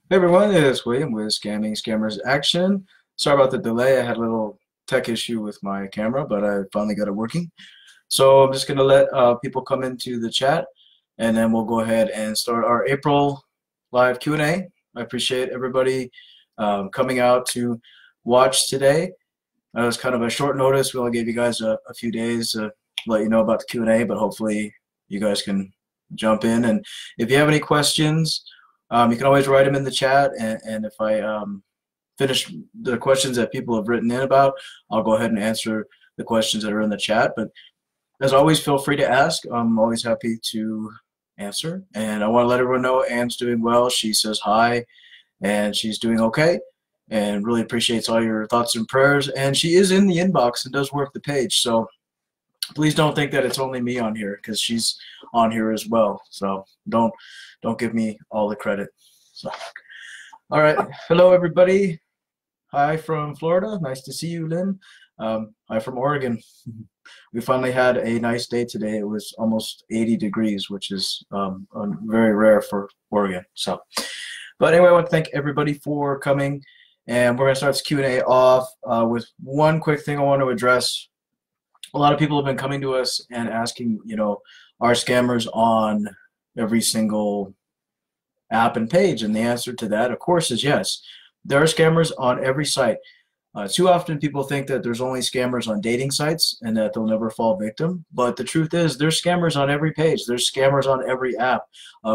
Hey everyone, it's William with Scamming Scammers Action. Sorry about the delay. I had a little tech issue with my camera, but I finally got it working. So I'm just going to let people come into the chat, and then we'll go ahead and start our April live Q&A. I appreciate everybody coming out to watch today. It was kind of a short notice. We only gave you guys a few days to let you know about the Q&A, but hopefully you guys can jump in. And if you have any questions, you can always write them in the chat, and if I finish the questions that people have written in about, I'll go ahead and answer the questions that are in the chat. But as always, feel free to ask. I'm always happy to answer. And I want to let everyone know Anne's doing well. She says hi, and she's doing okay, and really appreciates all your thoughts and prayers. And she is in the inbox and does work the page. So please don't think that it's only me on here, because she's on here as well. So don't give me all the credit. So, all right. Hello, everybody. Hi from Florida. Nice to see you, Lynn. Hi from Oregon. We finally had a nice day today. It was almost 80 degrees, which is very rare for Oregon. So, but anyway, I want to thank everybody for coming, and we're going to start this Q&A off with one quick thing I want to address. A lot of people have been coming to us and asking, are scammers on every single app and page? And the answer to that, of course, is yes. There are scammers on every site. Too often people think that there's only scammers on dating sites and that they'll never fall victim. But the truth is there's scammers on every page. There's scammers on every app.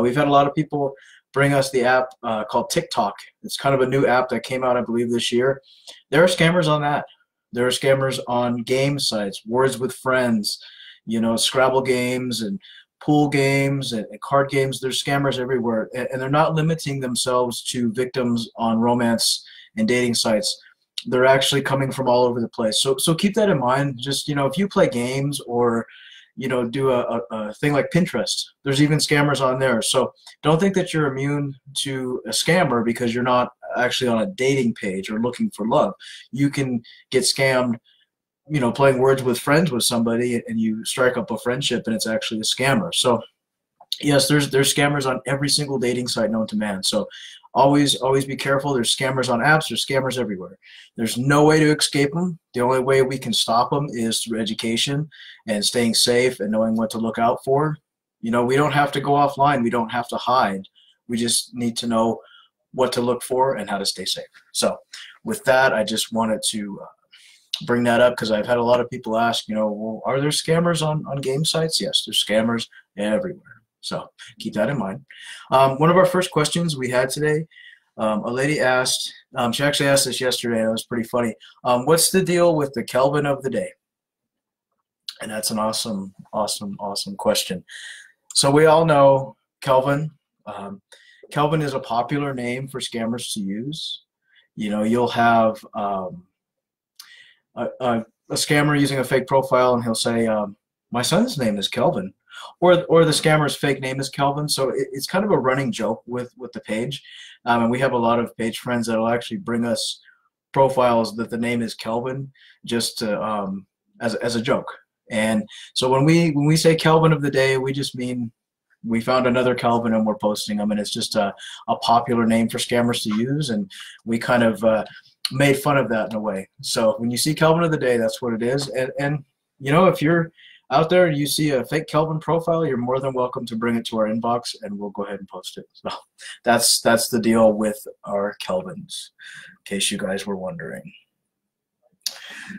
We've had a lot of people bring us the app called TikTok. It's kind of a new app that came out, I believe, this year. There are scammers on that. There are scammers on game sites, Words with Friends, Scrabble games and pool games and card games. There's scammers everywhere, and they're not limiting themselves to victims on romance and dating sites. They're actually coming from all over the place. So keep that in mind. Just, if you play games or, do a thing like Pinterest, there's even scammers on there. So don't think that you're immune to a scammer because you're not actually on a dating page or looking for love. You can get scammed, playing Words with Friends with somebody, and you strike up a friendship and it's actually a scammer. So yes, there's scammers on every single dating site known to man. So always be careful. There's scammers on apps. There's scammers everywhere. There's no way to escape them. The only way we can stop them is through education and staying safe and knowing what to look out for. We don't have to go offline. We don't have to hide. We just need to know what to look for and how to stay safe. So with that, I just wanted to bring that up because I've had a lot of people ask, well, are there scammers on game sites? Yes, there's scammers everywhere. So keep that in mind. One of our first questions we had today, a lady asked, she actually asked this yesterday, and it was pretty funny. What's the deal with the Kelvin of the day? And that's an awesome question. So we all know Kelvin. Kelvin is a popular name for scammers to use. You'll have a scammer using a fake profile, and he'll say, my son's name is Kelvin. Or the scammer's fake name is Kelvin. So it's kind of a running joke with the page. And we have a lot of page friends that will actually bring us profiles that the name is Kelvin just to, as a joke. And so when we say Kelvin of the day, we just mean we found another Kelvin and we're posting them. And it's just a popular name for scammers to use. And we kind of made fun of that in a way. So when you see Kelvin of the day, that's what it is. And if you're out there and you see a fake Kelvin profile, you're more than welcome to bring it to our inbox and we'll go ahead and post it. So that's the deal with our Kelvins, in case you guys were wondering.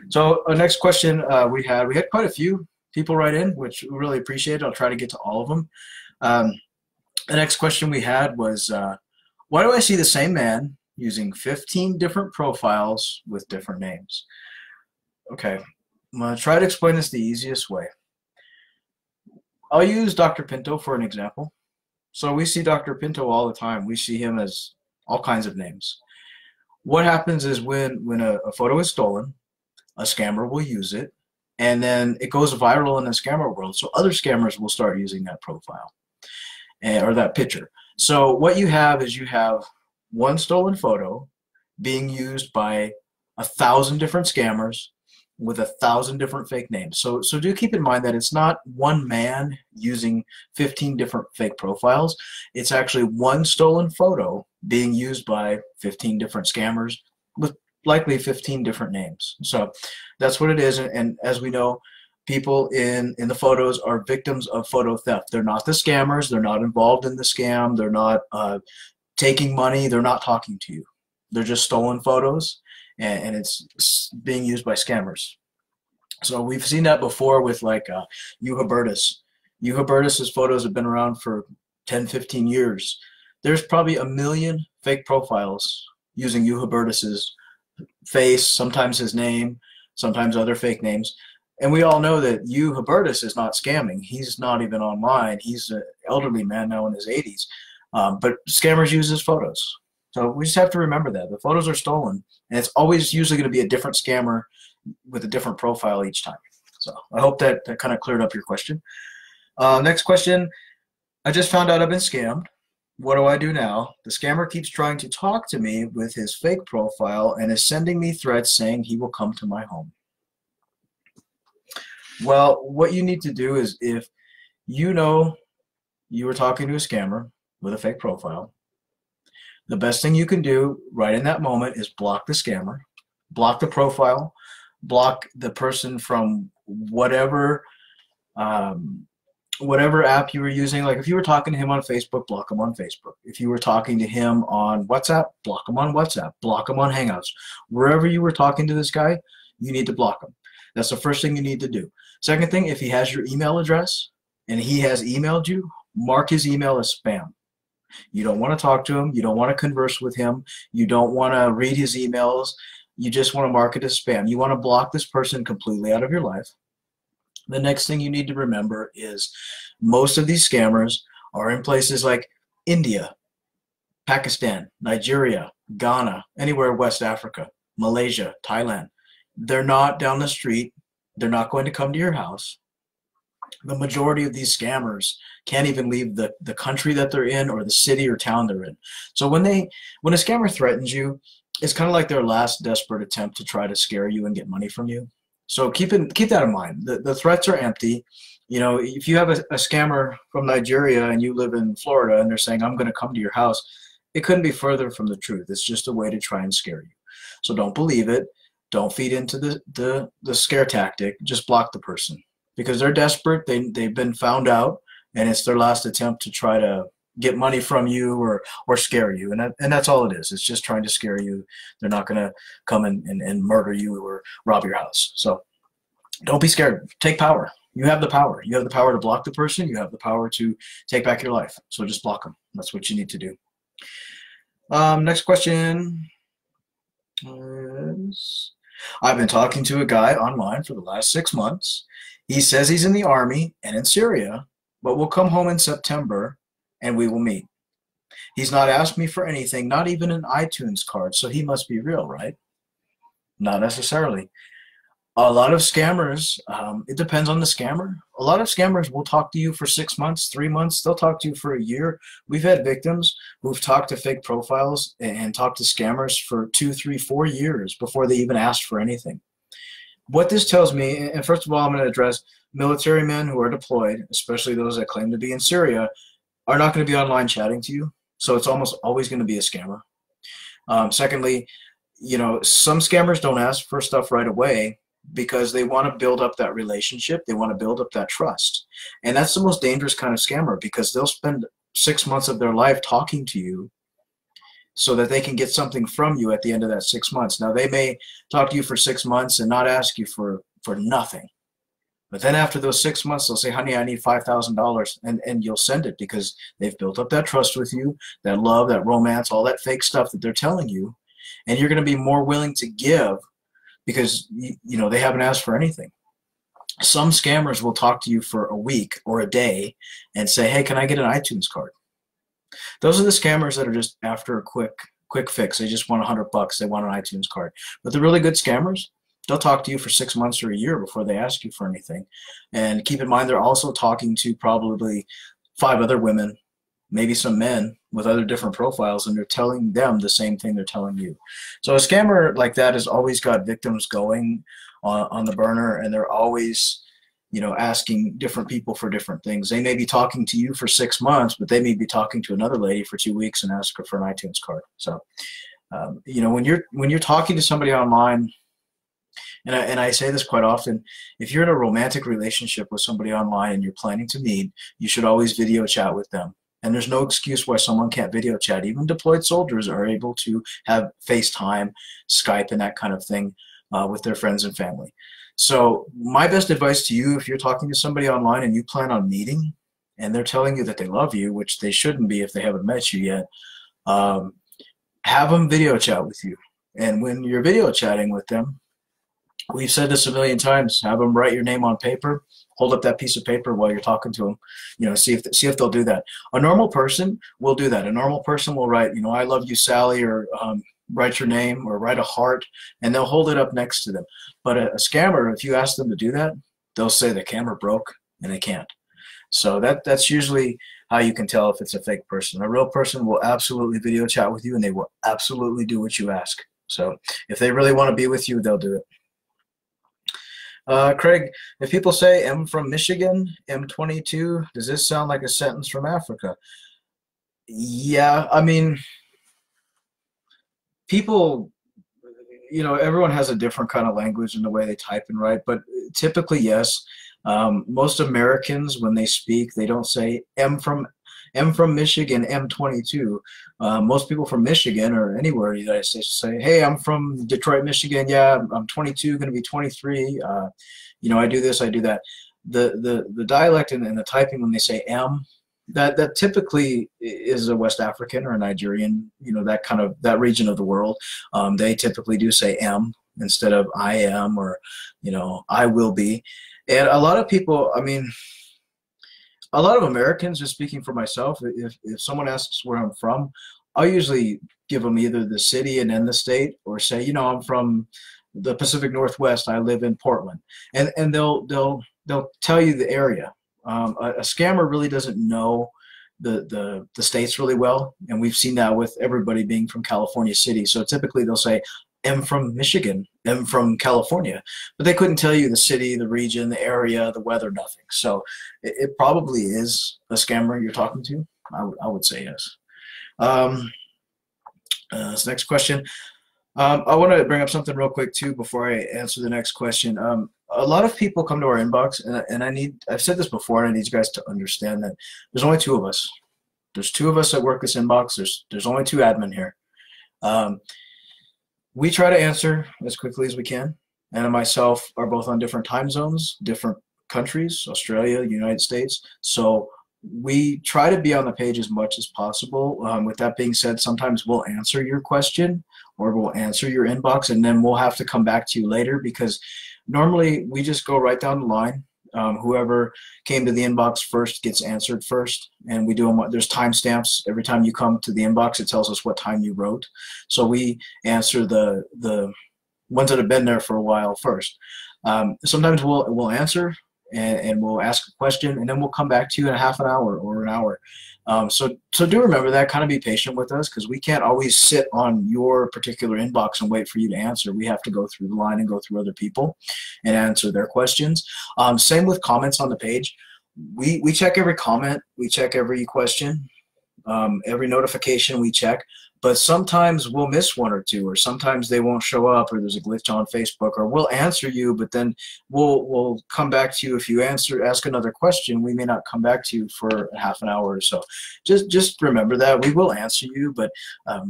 So next question we had quite a few people write in, which we really appreciate. I'll try to get to all of them. The next question we had was, why do I see the same man using 15 different profiles with different names? Okay, I'm going to try to explain this the easiest way. I'll use Dr. Pinto for an example. So we see Dr. Pinto all the time. We see him as all kinds of names. What happens is when a photo is stolen, a scammer will use it, and then it goes viral in the scammer world. So other scammers will start using that profile or that picture. So what you have is you have one stolen photo being used by 1,000 different scammers with 1,000 different fake names. So do keep in mind that it's not one man using 15 different fake profiles. It's actually one stolen photo being used by 15 different scammers with likely 15 different names. So that's what it is. And as we know, people in the photos are victims of photo theft. They're not the scammers. They're not involved in the scam. They're not taking money. They're not talking to you. They're just stolen photos, and it's being used by scammers. So we've seen that before with like Hubertus. Hubertus's photos have been around for 10, 15 years. There's probably 1 million fake profiles using Hubertus's face, sometimes his name, sometimes other fake names. And we all know that Hubertus is not scamming. He's not even online. He's an elderly man now in his 80s. But scammers use his photos. So we just have to remember that. The photos are stolen, and it's always usually going to be a different scammer with a different profile each time. So I hope that kind of cleared up your question. Next question. I just found out I've been scammed. What do I do now? The scammer keeps trying to talk to me with his fake profile and is sending me threats saying he will come to my home. Well, what you need to do is, if you know you were talking to a scammer with a fake profile, the best thing you can do right in that moment is block the scammer, block the profile, block the person from whatever whatever app you were using. Like if you were talking to him on Facebook, block him on Facebook. If you were talking to him on WhatsApp, block him on WhatsApp, block him on Hangouts. Wherever you were talking to this guy, you need to block him. That's the first thing you need to do. Second thing, if he has your email address and he has emailed you, mark his email as spam. You don't want to talk to him. You don't want to converse with him. You don't want to read his emails. You just want to mark it as spam. You want to block this person completely out of your life. The next thing you need to remember is most of these scammers are in places like India, Pakistan, Nigeria, Ghana, anywhere West Africa, Malaysia, Thailand. They're not down the street. They're not going to come to your house. The majority of these scammers can't even leave the country that they're in or the city or town they're in. So when a scammer threatens you, it's kind of like their last desperate attempt to try to scare you and get money from you. So keep that in mind. The threats are empty. You know, if you have a scammer from Nigeria and you live in Florida and they're saying, I'm going to come to your house, it couldn't be further from the truth. It's just a way to try and scare you. So don't believe it. Don't feed into the scare tactic. Just block the person because they're desperate. They've been found out, and it's their last attempt to try to get money from you or scare you. And that's all it is. It's just trying to scare you. They're not going to come and murder you or rob your house. So don't be scared. Take power. You have the power. You have the power to block the person. You have the power to take back your life. So just block them. That's what you need to do. Next question is, I've been talking to a guy online for the last 6 months. He says he's in the army and in Syria, but will come home in September and we will meet. He's not asked me for anything, not even an iTunes card, so he must be real, right? Not necessarily. A lot of scammers, it depends on the scammer. A lot of scammers will talk to you for 6 months, 3 months. They'll talk to you for a year. We've had victims who've talked to fake profiles and talked to scammers for 2, 3, 4 years before they even asked for anything. What this tells me, and first of all, I'm going to address military men who are deployed, especially those that claim to be in Syria, are not going to be online chatting to you. So it's almost always going to be a scammer. Secondly, you know, some scammers don't ask for stuff right away because they want to build up that relationship. They want to build up that trust. And that's the most dangerous kind of scammer because they'll spend 6 months of their life talking to you so that they can get something from you at the end of that 6 months. Now, they may talk to you for 6 months and not ask you for nothing. But then after those 6 months, they'll say, honey, I need $5,000. And you'll send it because they've built up that trust with you, that love, that romance, all that fake stuff that they're telling you. And you're going to be more willing to give because, you know, they haven't asked for anything. Some scammers will talk to you for a week or a day and say, hey, can I get an iTunes card? Those are the scammers that are just after a quick fix. They just want $100. They want an iTunes card. But the really good scammers, they'll talk to you for 6 months or a year before they ask you for anything. And keep in mind, they're also talking to probably 5 other women, maybe some men with other different profiles, and they're telling them the same thing they're telling you. So a scammer like that has always got victims going on the burner, and they're always, you know, asking different people for different things. They may be talking to you for 6 months, but they may be talking to another lady for 2 weeks and ask her for an iTunes card. So, you know, when you're talking to somebody online, and I say this quite often, if you're in a romantic relationship with somebody online and you're planning to meet, you should always video chat with them. And there's no excuse why someone can't video chat. Even deployed soldiers are able to have FaceTime, Skype, and that kind of thing with their friends and family. So my best advice to you, if you're talking to somebody online and you plan on meeting and they're telling you that they love you, which they shouldn't be if they haven't met you yet, have them video chat with you. And when you're video chatting with them, we've said this a million times, have them write your name on paper, hold up that piece of paper while you're talking to them, you know, see if they'll do that. A normal person will do that. A normal person will write, you know, I love you, Sally, or write your name or write a heart, and they'll hold it up next to them. But a scammer, if you ask them to do that, they'll say the camera broke and they can't. So that's usually how you can tell if it's a fake person. A real person will absolutely video chat with you, and they will absolutely do what you ask. So if they really want to be with you, they'll do it. Craig, if people say I'm from Michigan, M22, does this sound like a sentence from Africa? Yeah, I mean, people, you know, everyone has a different kind of language in the way they type and write, but typically, yes. Most Americans, when they speak, they don't say M from Michigan, M22. Most people from Michigan or anywhere in the United States say, hey, I'm from Detroit, Michigan. Yeah, I'm 22, going to be 23. You know, I do this, I do that. The dialect and the typing when they say M, that typically is a West African or a Nigerian, you know, that region of the world. They typically do say M instead of I am, or, you know, I will be. And a lot of people, I mean, a lot of Americans, just speaking for myself, if someone asks where I'm from, I'll usually give them either the city and then the state, or say, you know, I'm from the Pacific Northwest. I live in Portland, and they'll tell you the area. A scammer really doesn't know the states really well, and we've seen that with everybody being from California City. So typically they'll say, I'm from Michigan, I'm from California, but they couldn't tell you the city, the region, the area, the weather, nothing. So it probably is a scammer you're talking to. I would say yes. This next question. I want to bring up something real quick too before I answer the next question. A lot of people come to our inbox, and I've said this before, and I need you guys to understand that there's only two of us. There's two of us that work this inbox. There's only two admin here. We try to answer as quickly as we can. Anna and myself are both on different time zones, different countries, Australia, United States. So we try to be on the page as much as possible. With that being said, sometimes we'll answer your question or we'll answer your inbox, and then we'll have to come back to you later, because normally we just go right down the line. Whoever came to the inbox first gets answered first, and we do them. There's timestamps. Every time you come to the inbox, it tells us what time you wrote. So we answer the ones that have been there for a while first. Sometimes we'll answer and we'll ask a question, and then we'll come back to you in a half an hour or an hour. So do remember that. Kind of be patient with us, because we can't always sit on your particular inbox and wait for you to answer. We have to go through the line and go through other people and answer their questions. Same with comments on the page. We check every comment. We check every question. Every notification we check. But sometimes we'll miss one or two, or sometimes they won't show up, or there's a glitch on Facebook, or we'll answer you, but then we'll come back to you. If you ask another question, we may not come back to you for a half an hour or so. Just remember that. We will answer you, but a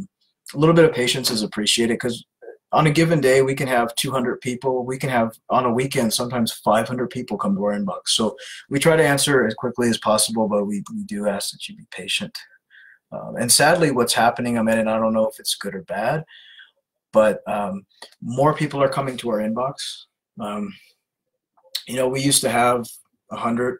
little bit of patience is appreciated, because on a given day, we can have 200 people. We can have, on a weekend, sometimes 500 people come to our inbox. So we try to answer as quickly as possible, but we do ask that you be patient. And sadly, what's happening, and I don't know if it's good or bad, but more people are coming to our inbox. You know, we used to have 100,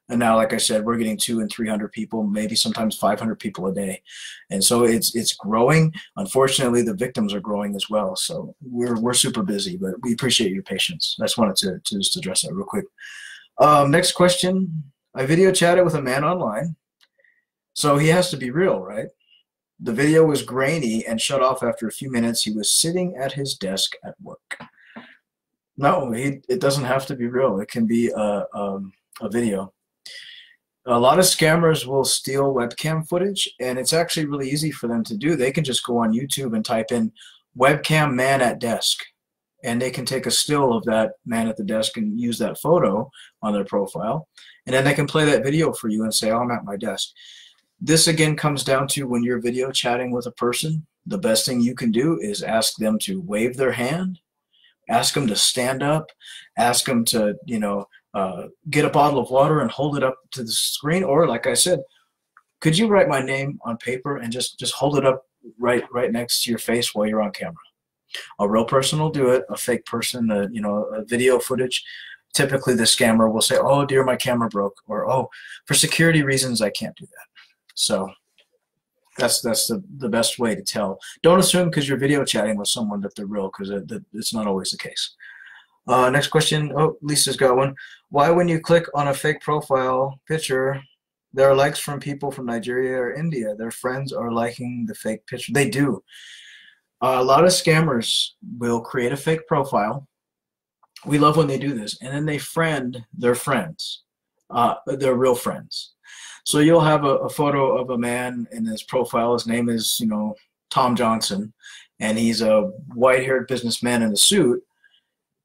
and now, like I said, we're getting 200 and 300 people, maybe sometimes 500 people a day. And so it's growing. Unfortunately, the victims are growing as well. So we're super busy, but we appreciate your patience. I just wanted to just address that real quick. Next question. I video chatted with a man online. So he has to be real, right? The video was grainy and shut off after a few minutes. He was sitting at his desk at work. No, it doesn't have to be real. It can be a video. A lot of scammers will steal webcam footage, and it's actually really easy for them to do. They can just go on YouTube and type in webcam man at desk, and they can take a still of that man at the desk and use that photo on their profile. And then they can play that video for you and say, oh, I'm at my desk. This again comes down to when you're video chatting with a person, the best thing you can do is ask them to wave their hand, ask them to stand up, ask them to, get a bottle of water and hold it up to the screen. Or like I said, could you write my name on paper and just hold it up right next to your face while you're on camera? A real person will do it. A fake person, a video footage, typically the scammer will say, oh dear, my camera broke, or oh, for security reasons I can't do that. So that's the best way to tell. Don't assume because you're video chatting with someone that they're real, because it's not always the case. Next question. Oh, Lisa's got one. Why, when you click on a fake profile picture, there are likes from people from Nigeria or India? Their friends are liking the fake picture. They do. A lot of scammers will create a fake profile. We love when they do this, and then they friend their friends, their real friends. So you'll have a photo of a man in his profile. His name is, Tom Johnson, and he's a white-haired businessman in a suit.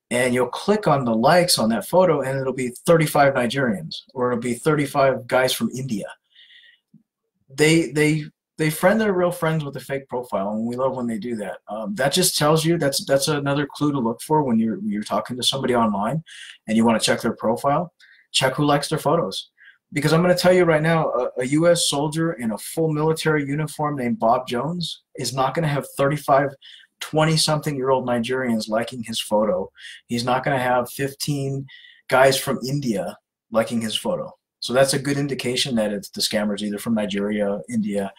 And you'll click on the likes on that photo, and it'll be 35 Nigerians, or it'll be 35 guys from India. They friend their real friends with a fake profile, and we love when they do that. That just tells you that's another clue to look for when you're talking to somebody online, and you want to check their profile. Check who likes their photos, because I'm going to tell you right now, a U.S. soldier in a full military uniform named Bob Jones is not going to have 35 20-something-year-old Nigerians liking his photo. He's not going to have 15 guys from India liking his photo. So that's a good indication that it's the scammers either from Nigeria, India,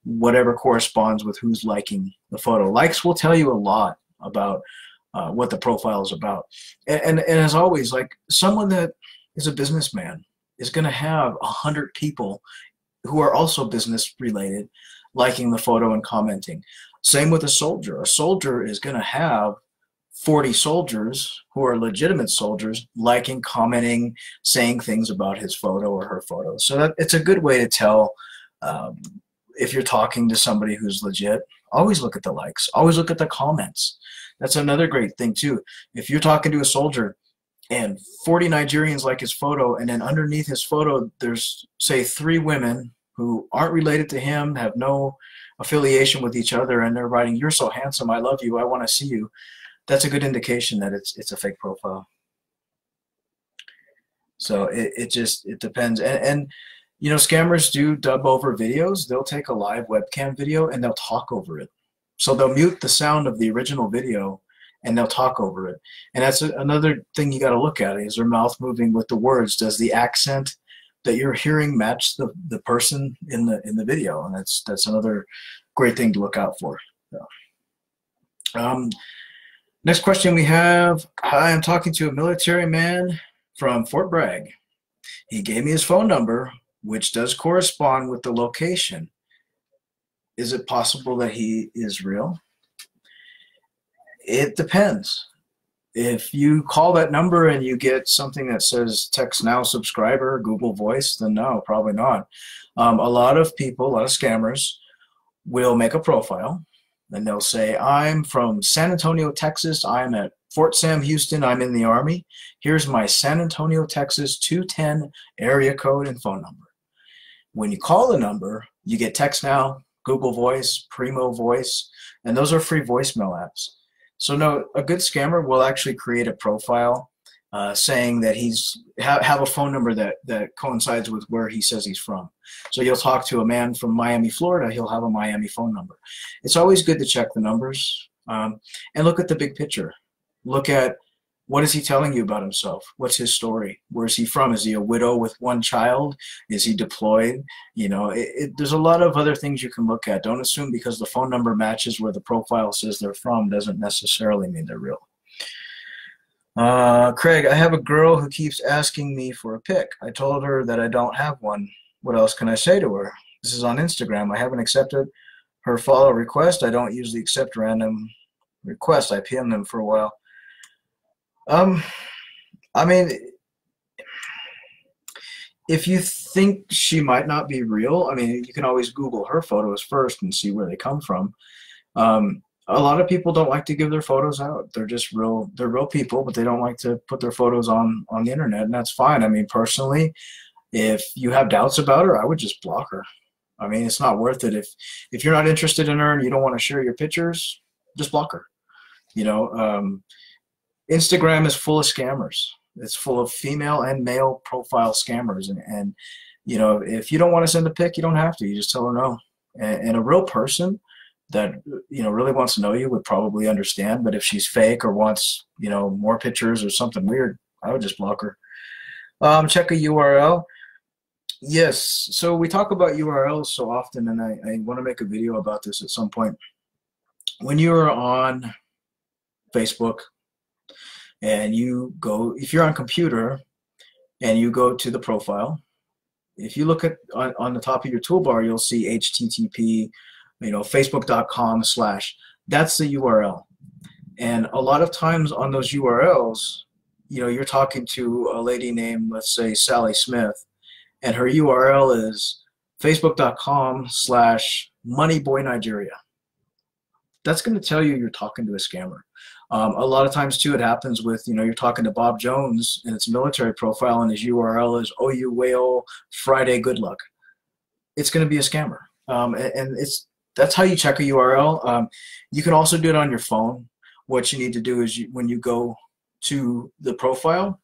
whatever corresponds with who's liking the photo. Likes will tell you a lot about what the profile is about. And as always, like someone that is a businessman is going to have 100 people who are also business related liking the photo and commenting. Same with a soldier. A soldier is going to have 40 soldiers who are legitimate soldiers liking, commenting, saying things about his photo or her photo. So it's a good way to tell if you're talking to somebody who's legit. Always look at the likes. Always look at the comments. That's another great thing too. If you're talking to a soldier and 40 Nigerians like his photo, and then underneath his photo there's, say, 3 women who aren't related to him, have no affiliation with each other, and they're writing, "You're so handsome, I love you, I want to see you," that's a good indication that it's a fake profile. So it depends. And scammers do dub over videos. They'll take a live webcam video and they'll talk over it. So they'll mute the sound of the original video and they'll talk over it. And that's another thing you got to look at. Is their mouth moving with the words? Does the accent that you're hearing match the person in the video? And that's another great thing to look out for. So, next question we have. Hi, I'm talking to a military man from Fort Bragg. He gave me his phone number, which does correspond with the location. Is it possible that he is real? It depends. If you call that number and you get something that says text now subscriber, Google Voice, then no, probably not. A lot of people, a lot of scammers will make a profile and they'll say, I'm from San Antonio, Texas. I'm at Fort Sam Houston. I'm in the Army. Here's my San Antonio, Texas 210 area code and phone number. When you call the number, you get text now, Google Voice, Primo Voice, and those are free voicemail apps. So no, a good scammer will actually create a profile saying that have a phone number that coincides with where he says he's from. So you'll talk to a man from Miami, Florida. He'll have a Miami phone number. It's always good to check the numbers and look at the big picture. Look at, what is he telling you about himself? What's his story? Where is he from? Is he a widow with 1 child? Is he deployed? There's a lot of other things you can look at. Don't assume because the phone number matches where the profile says they're from doesn't necessarily mean they're real. Craig, I have a girl who keeps asking me for a pic. I told her that I don't have one. What else can I say to her? This is on Instagram. I haven't accepted her follow request. I don't usually accept random requests. I PM them for a while. Um, I mean, if you think she might not be real, I mean, you can always Google her photos first and see where they come from. A lot of people don't like to give their photos out. They're just real. They're real people, but they don't like to put their photos on the internet, and that's fine. I mean, personally, if you have doubts about her, I would just block her. I mean, it's not worth it. If you're not interested in her and you don't want to share your pictures, just block her. You know, Instagram is full of scammers. It's full of female and male profile scammers, and you know, if you don't want to send a pic, you don't have to. You just tell her no. And a real person that really wants to know you would probably understand. But if she's fake or wants more pictures or something weird, I would just block her. Check a URL. Yes, so we talk about URLs so often, and I want to make a video about this at some point. When you're on Facebook and you go, if you're on computer and you go to the profile, if you look at on the top of your toolbar, you'll see HTTP, facebook.com/. That's the URL. And a lot of times on those URLs, you're talking to a lady named, let's say, Sally Smith, and her URL is facebook.com/moneyboynigeria. That's going to tell you you're talking to a scammer. A lot of times too, it happens with, you're talking to Bob Jones and it's a military profile and his URL is OU Whale Friday Good Luck. It's going to be a scammer. And that's how you check a URL. You can also do it on your phone. What you need to do is when you go to the profile,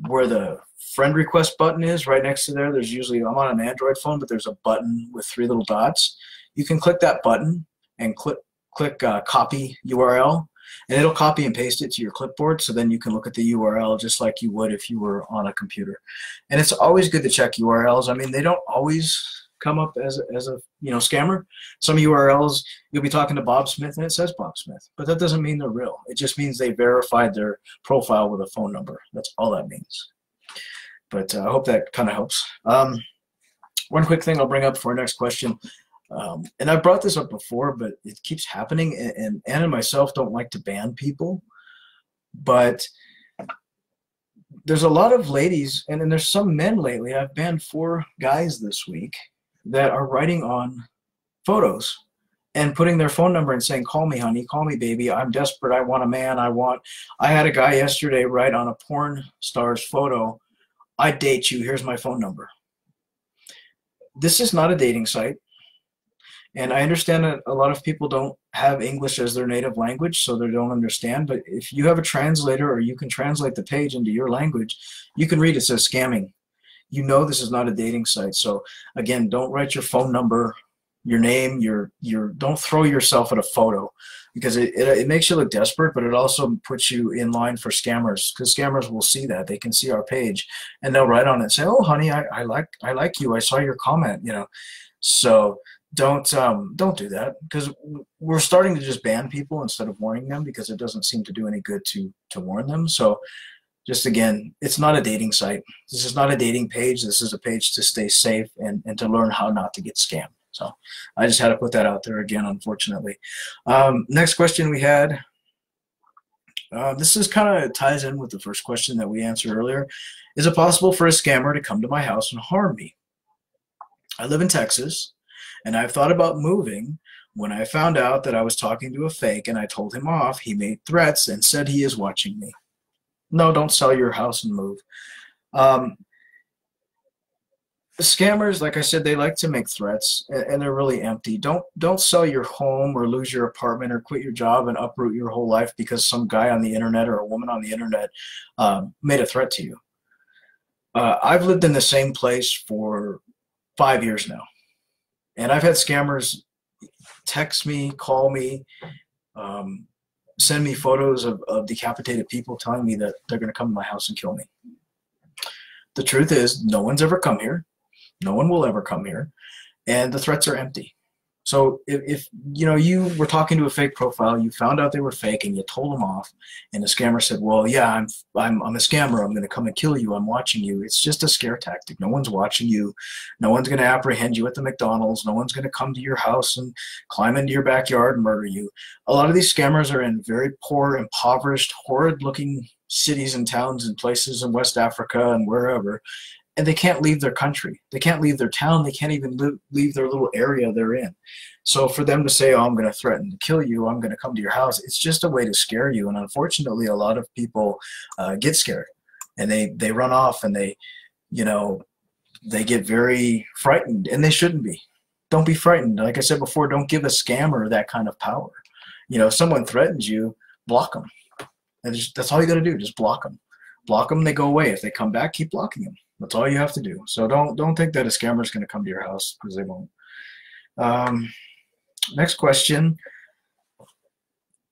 where the friend request button is, right next to there, there's usually, I'm on an Android phone, but there's a button with 3 little dots. You can click that button and click copy URL, and it'll copy and paste it to your clipboard, so then you can look at the URL just like you would if you were on a computer. And it's always good to check URLs. I mean, they don't always come up as a scammer. Some URLs, you'll be talking to Bob Smith and it says Bob Smith, but that doesn't mean they're real. It just means they verified their profile with a phone number. That's all that means. But I hope that kind of helps. One quick thing I'll bring up for our next question. And I've brought this up before, but it keeps happening, and Anna and myself don't like to ban people, but there's a lot of ladies, and then there's some men lately. I've banned 4 guys this week that are writing on photos and putting their phone number and saying, call me honey, call me baby, I'm desperate, I want a man, I had a guy yesterday write on a porn star's photo, I date you, here's my phone number. This is not a dating site. And I understand that a lot of people don't have English as their native language, so they don't understand. But if you have a translator or you can translate the page into your language, you can read it says scamming. You know this is not a dating site. So again, don't write your phone number, your name, don't throw yourself at a photo, because it makes you look desperate, but it also puts you in line for scammers, because scammers will see that. They can see our page and they'll write on it and say, oh honey, I like you, I saw your comment, So don't do that, because we're starting to just ban people instead of warning them, because it doesn't seem to do any good to warn them. So just again, it's not a dating site. This is not a dating page. This is a page to stay safe and to learn how not to get scammed. So I just had to put that out there again, unfortunately. Next question we had, this is kind of ties in with the first question that we answered earlier. Is it possible for a scammer to come to my house and harm me? I live in Texas, and I've thought about moving. When I found out that I was talking to a fake and I told him off, he made threats and said he is watching me. No, don't sell your house and move. Scammers, like I said, they like to make threats, and they're really empty. Don't sell your home or lose your apartment or quit your job and uproot your whole life because some guy on the internet or a woman on the internet made a threat to you. I've lived in the same place for 5 years now, and I've had scammers text me, call me, send me photos of decapitated people telling me that they're going to come to my house and kill me. The truth is, no one's ever come here. No one will ever come here, and the threats are empty. So if you were talking to a fake profile, you found out they were fake, and you told them off, and the scammer said, "Well, yeah, I'm a scammer. I'm going to come and kill you. I'm watching you." It's just a scare tactic. No one's watching you. No one's going to apprehend you at the McDonald's. No one's going to come to your house and climb into your backyard and murder you. A lot of these scammers are in very poor, impoverished, horrid-looking cities and towns and places in West Africa and wherever, and they can't leave their country. They can't leave their town. They can't even leave their little area they're in. So for them to say, oh, I'm going to threaten to kill you, I'm going to come to your house, it's just a way to scare you. And unfortunately, a lot of people get scared, and they run off, and they get very frightened, and they shouldn't be. Don't be frightened. Like I said before, don't give a scammer that kind of power. If someone threatens you, block them. And that's all you got to do. Just block them. Block them, they go away. If they come back, keep blocking them. That's all you have to do. So don't think that a scammer is going to come to your house, because they won't. Next question.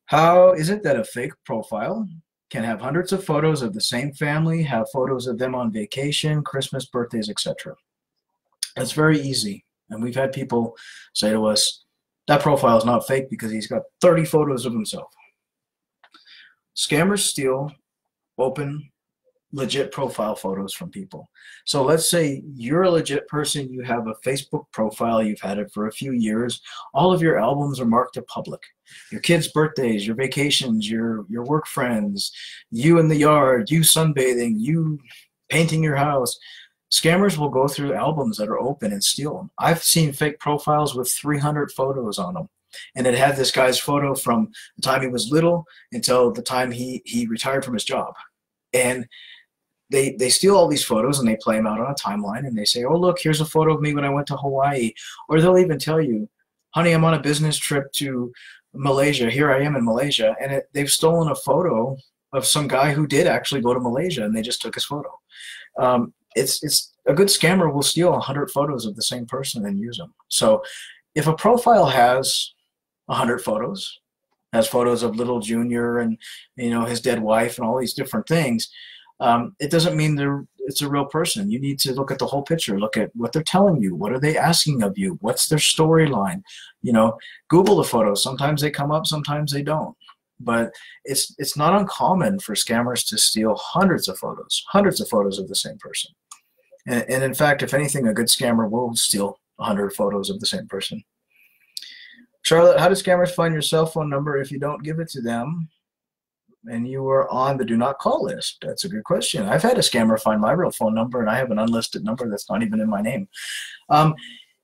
How is it that a fake profile can have hundreds of photos of the same family, have photos of them on vacation, Christmas, birthdays, etc.? It's very easy. And we've had people say to us, that profile is not fake because he's got 30 photos of himself. Scammers steal open, legit profile photos from people. So let's say you're a legit person, you have a Facebook profile, you've had it for a few years, all of your albums are marked to public. Your kids' birthdays, your vacations, your work friends, you in the yard, you sunbathing, you painting your house. Scammers will go through albums that are open and steal them. I've seen fake profiles with 300 photos on them. And it had this guy's photo from the time he was little until the time he retired from his job. And they steal all these photos and they play them out on a timeline, and they say, oh, look, here's a photo of me when I went to Hawaii. Or they'll even tell you, honey, I'm on a business trip to Malaysia. Here I am in Malaysia. And they've stolen a photo of some guy who did actually go to Malaysia, and they just took his photo. It's a good scammer will steal 100 photos of the same person and use them. So if a profile has 100 photos, has photos of little Junior and his dead wife and all these different things, it doesn't mean it's a real person. You need to look at the whole picture. Look at what they're telling you. What are they asking of you? What's their storyline? Google the photos. Sometimes they come up, sometimes they don't. But it's not uncommon for scammers to steal hundreds of photos of the same person. And in fact, if anything, a good scammer will steal 100 photos of the same person. Charlotte, how do scammers find your cell phone number if you don't give it to them and you are on the do not call list? That's a good question. I've had a scammer find my real phone number, and I have an unlisted number that's not even in my name.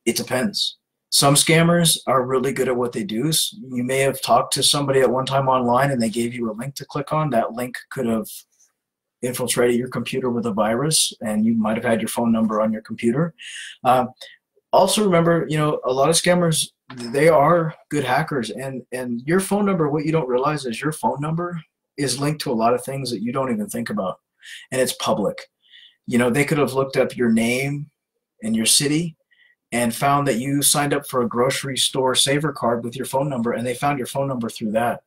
It depends. Some scammers are really good at what they do. You may have talked to somebody at one time online and they gave you a link to click on. That link could have infiltrated your computer with a virus, and you might have had your phone number on your computer. Also remember, a lot of scammers, they are good hackers, and your phone number, what you don't realize is your phone number is linked to a lot of things that you don't even think about, and it's public. They could have looked up your name and your city and found that you signed up for a grocery store saver card with your phone number, and they found your phone number through that.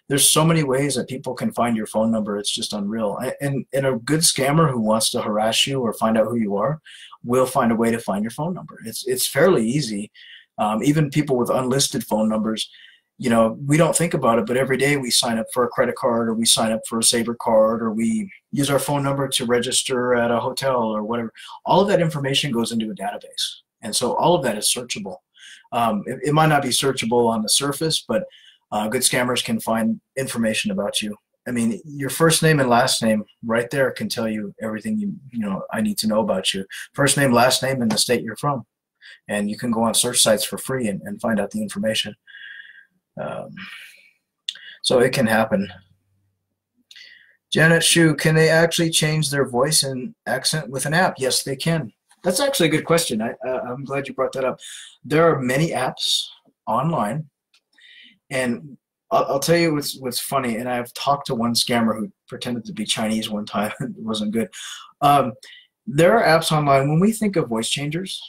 There's so many ways that people can find your phone number. It's just unreal. And a good scammer who wants to harass you or find out who you are will find a way to find your phone number. It's fairly easy. Even people with unlisted phone numbers, we don't think about it, but every day we sign up for a credit card, or we sign up for a saver card, or we use our phone number to register at a hotel or whatever. All of that information goes into a database. And so all of that is searchable. It might not be searchable on the surface, but good scammers can find information about you. I mean, your first name and last name right there can tell you everything I need to know about you. First name, last name, and the state you're from. And you can go on search sites for free and find out the information. So it can happen. Janet Shu, can they actually change their voice and accent with an app? Yes, they can. That's actually a good question. I'm glad you brought that up. There are many apps online, and I'll tell you what's funny. And I've talked to one scammer who pretended to be Chinese one time. It wasn't good. There are apps online. When we think of voice changers,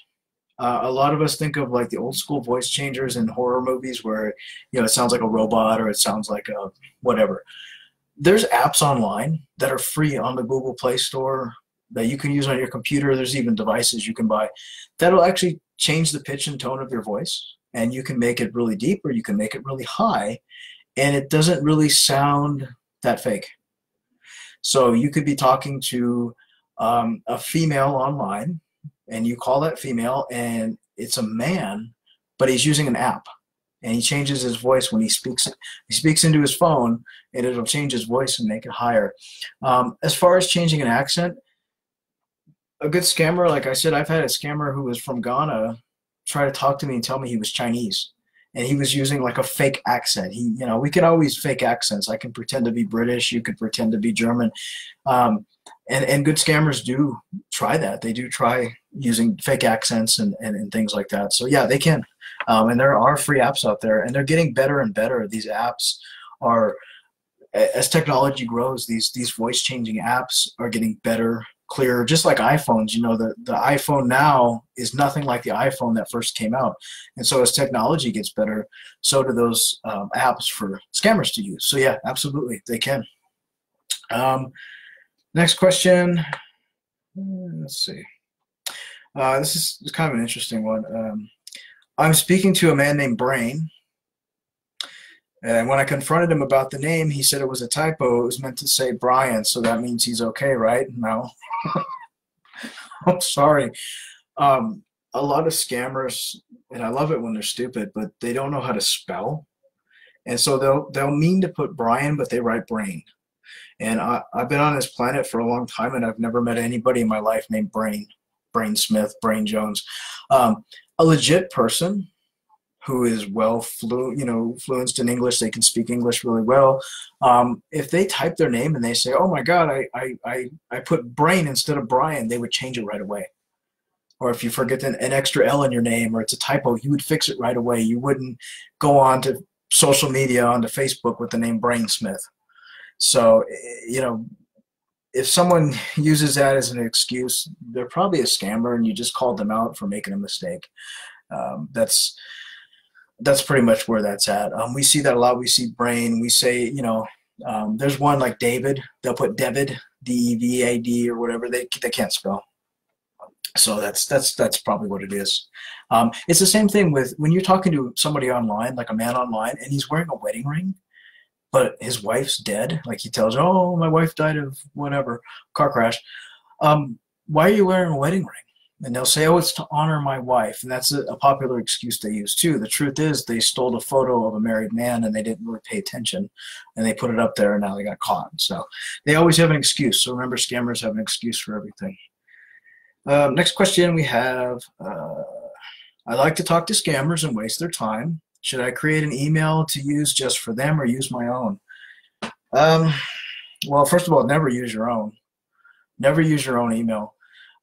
a lot of us think of like the old school voice changers in horror movies where it sounds like a robot or it sounds like a whatever. There's apps online that are free on the Google Play Store that you can use on your computer. There's even devices you can buy that'll actually change the pitch and tone of your voice, and you can make it really deep or you can make it really high, and it doesn't really sound that fake. So you could be talking to a female online, and you call that female and it's a man, but he's using an app. and he changes his voice when he speaks. He speaks into his phone, and it'll change his voice and make it higher. As far as changing an accent, a good scammer, like I said, I've had a scammer who was from Ghana try to talk to me and tell me he was Chinese, and he was using like a fake accent. We can always fake accents. I can pretend to be British. You could pretend to be German. And good scammers do try that. They do try using fake accents and things like that. So yeah, they can. And there are free apps out there, and they're getting better and better. These apps are, as technology grows, these voice changing apps are getting better, clearer, just like iPhones. The iPhone now is nothing like the iPhone that first came out. And so as technology gets better, so do those apps for scammers to use. So yeah, absolutely, they can. Next question. Let's see. This is kind of an interesting one. I'm speaking to a man named Brain, and when I confronted him about the name, he said it was a typo. It was meant to say Brian, so that means he's okay, right? No. I'm sorry. A lot of scammers, and I love it when they're stupid, but they don't know how to spell. And so they'll mean to put Brian, but they write Brain. And I've been on this planet for a long time, and I've never met anybody in my life named Brain Smith, Brain Jones. A legit person who is fluent in English, they can speak English really well. If they type their name and they say, "Oh my God, I put Brain instead of Brian," they would change it right away. Or if you forget an extra L in your name, or it's a typo, you would fix it right away. You wouldn't go on to social media, onto Facebook with the name Brain Smith. So, if someone uses that as an excuse, they're probably a scammer, and you just called them out for making a mistake. That's pretty much where that's at. We see that a lot. We see Brain. We say, there's one like David. They'll put David, D-E-V-A-D or whatever. They can't spell. So that's probably what it is. It's the same thing with when you're talking to somebody online, like a man online, and he's wearing a wedding ring, but his wife's dead. Like he tells, "Oh, my wife died of whatever, car crash." Why are you wearing a wedding ring? And they'll say, "Oh, it's to honor my wife." And that's a popular excuse they use too. The truth is they stole a photo of a married man and they didn't really pay attention, and they put it up there, and now they got caught. So they always have an excuse. So remember, scammers have an excuse for everything. Next question we have, I like to talk to scammers and waste their time. Should I create an email to use just for them or use my own? Well, first of all, never use your own. Never use your own email.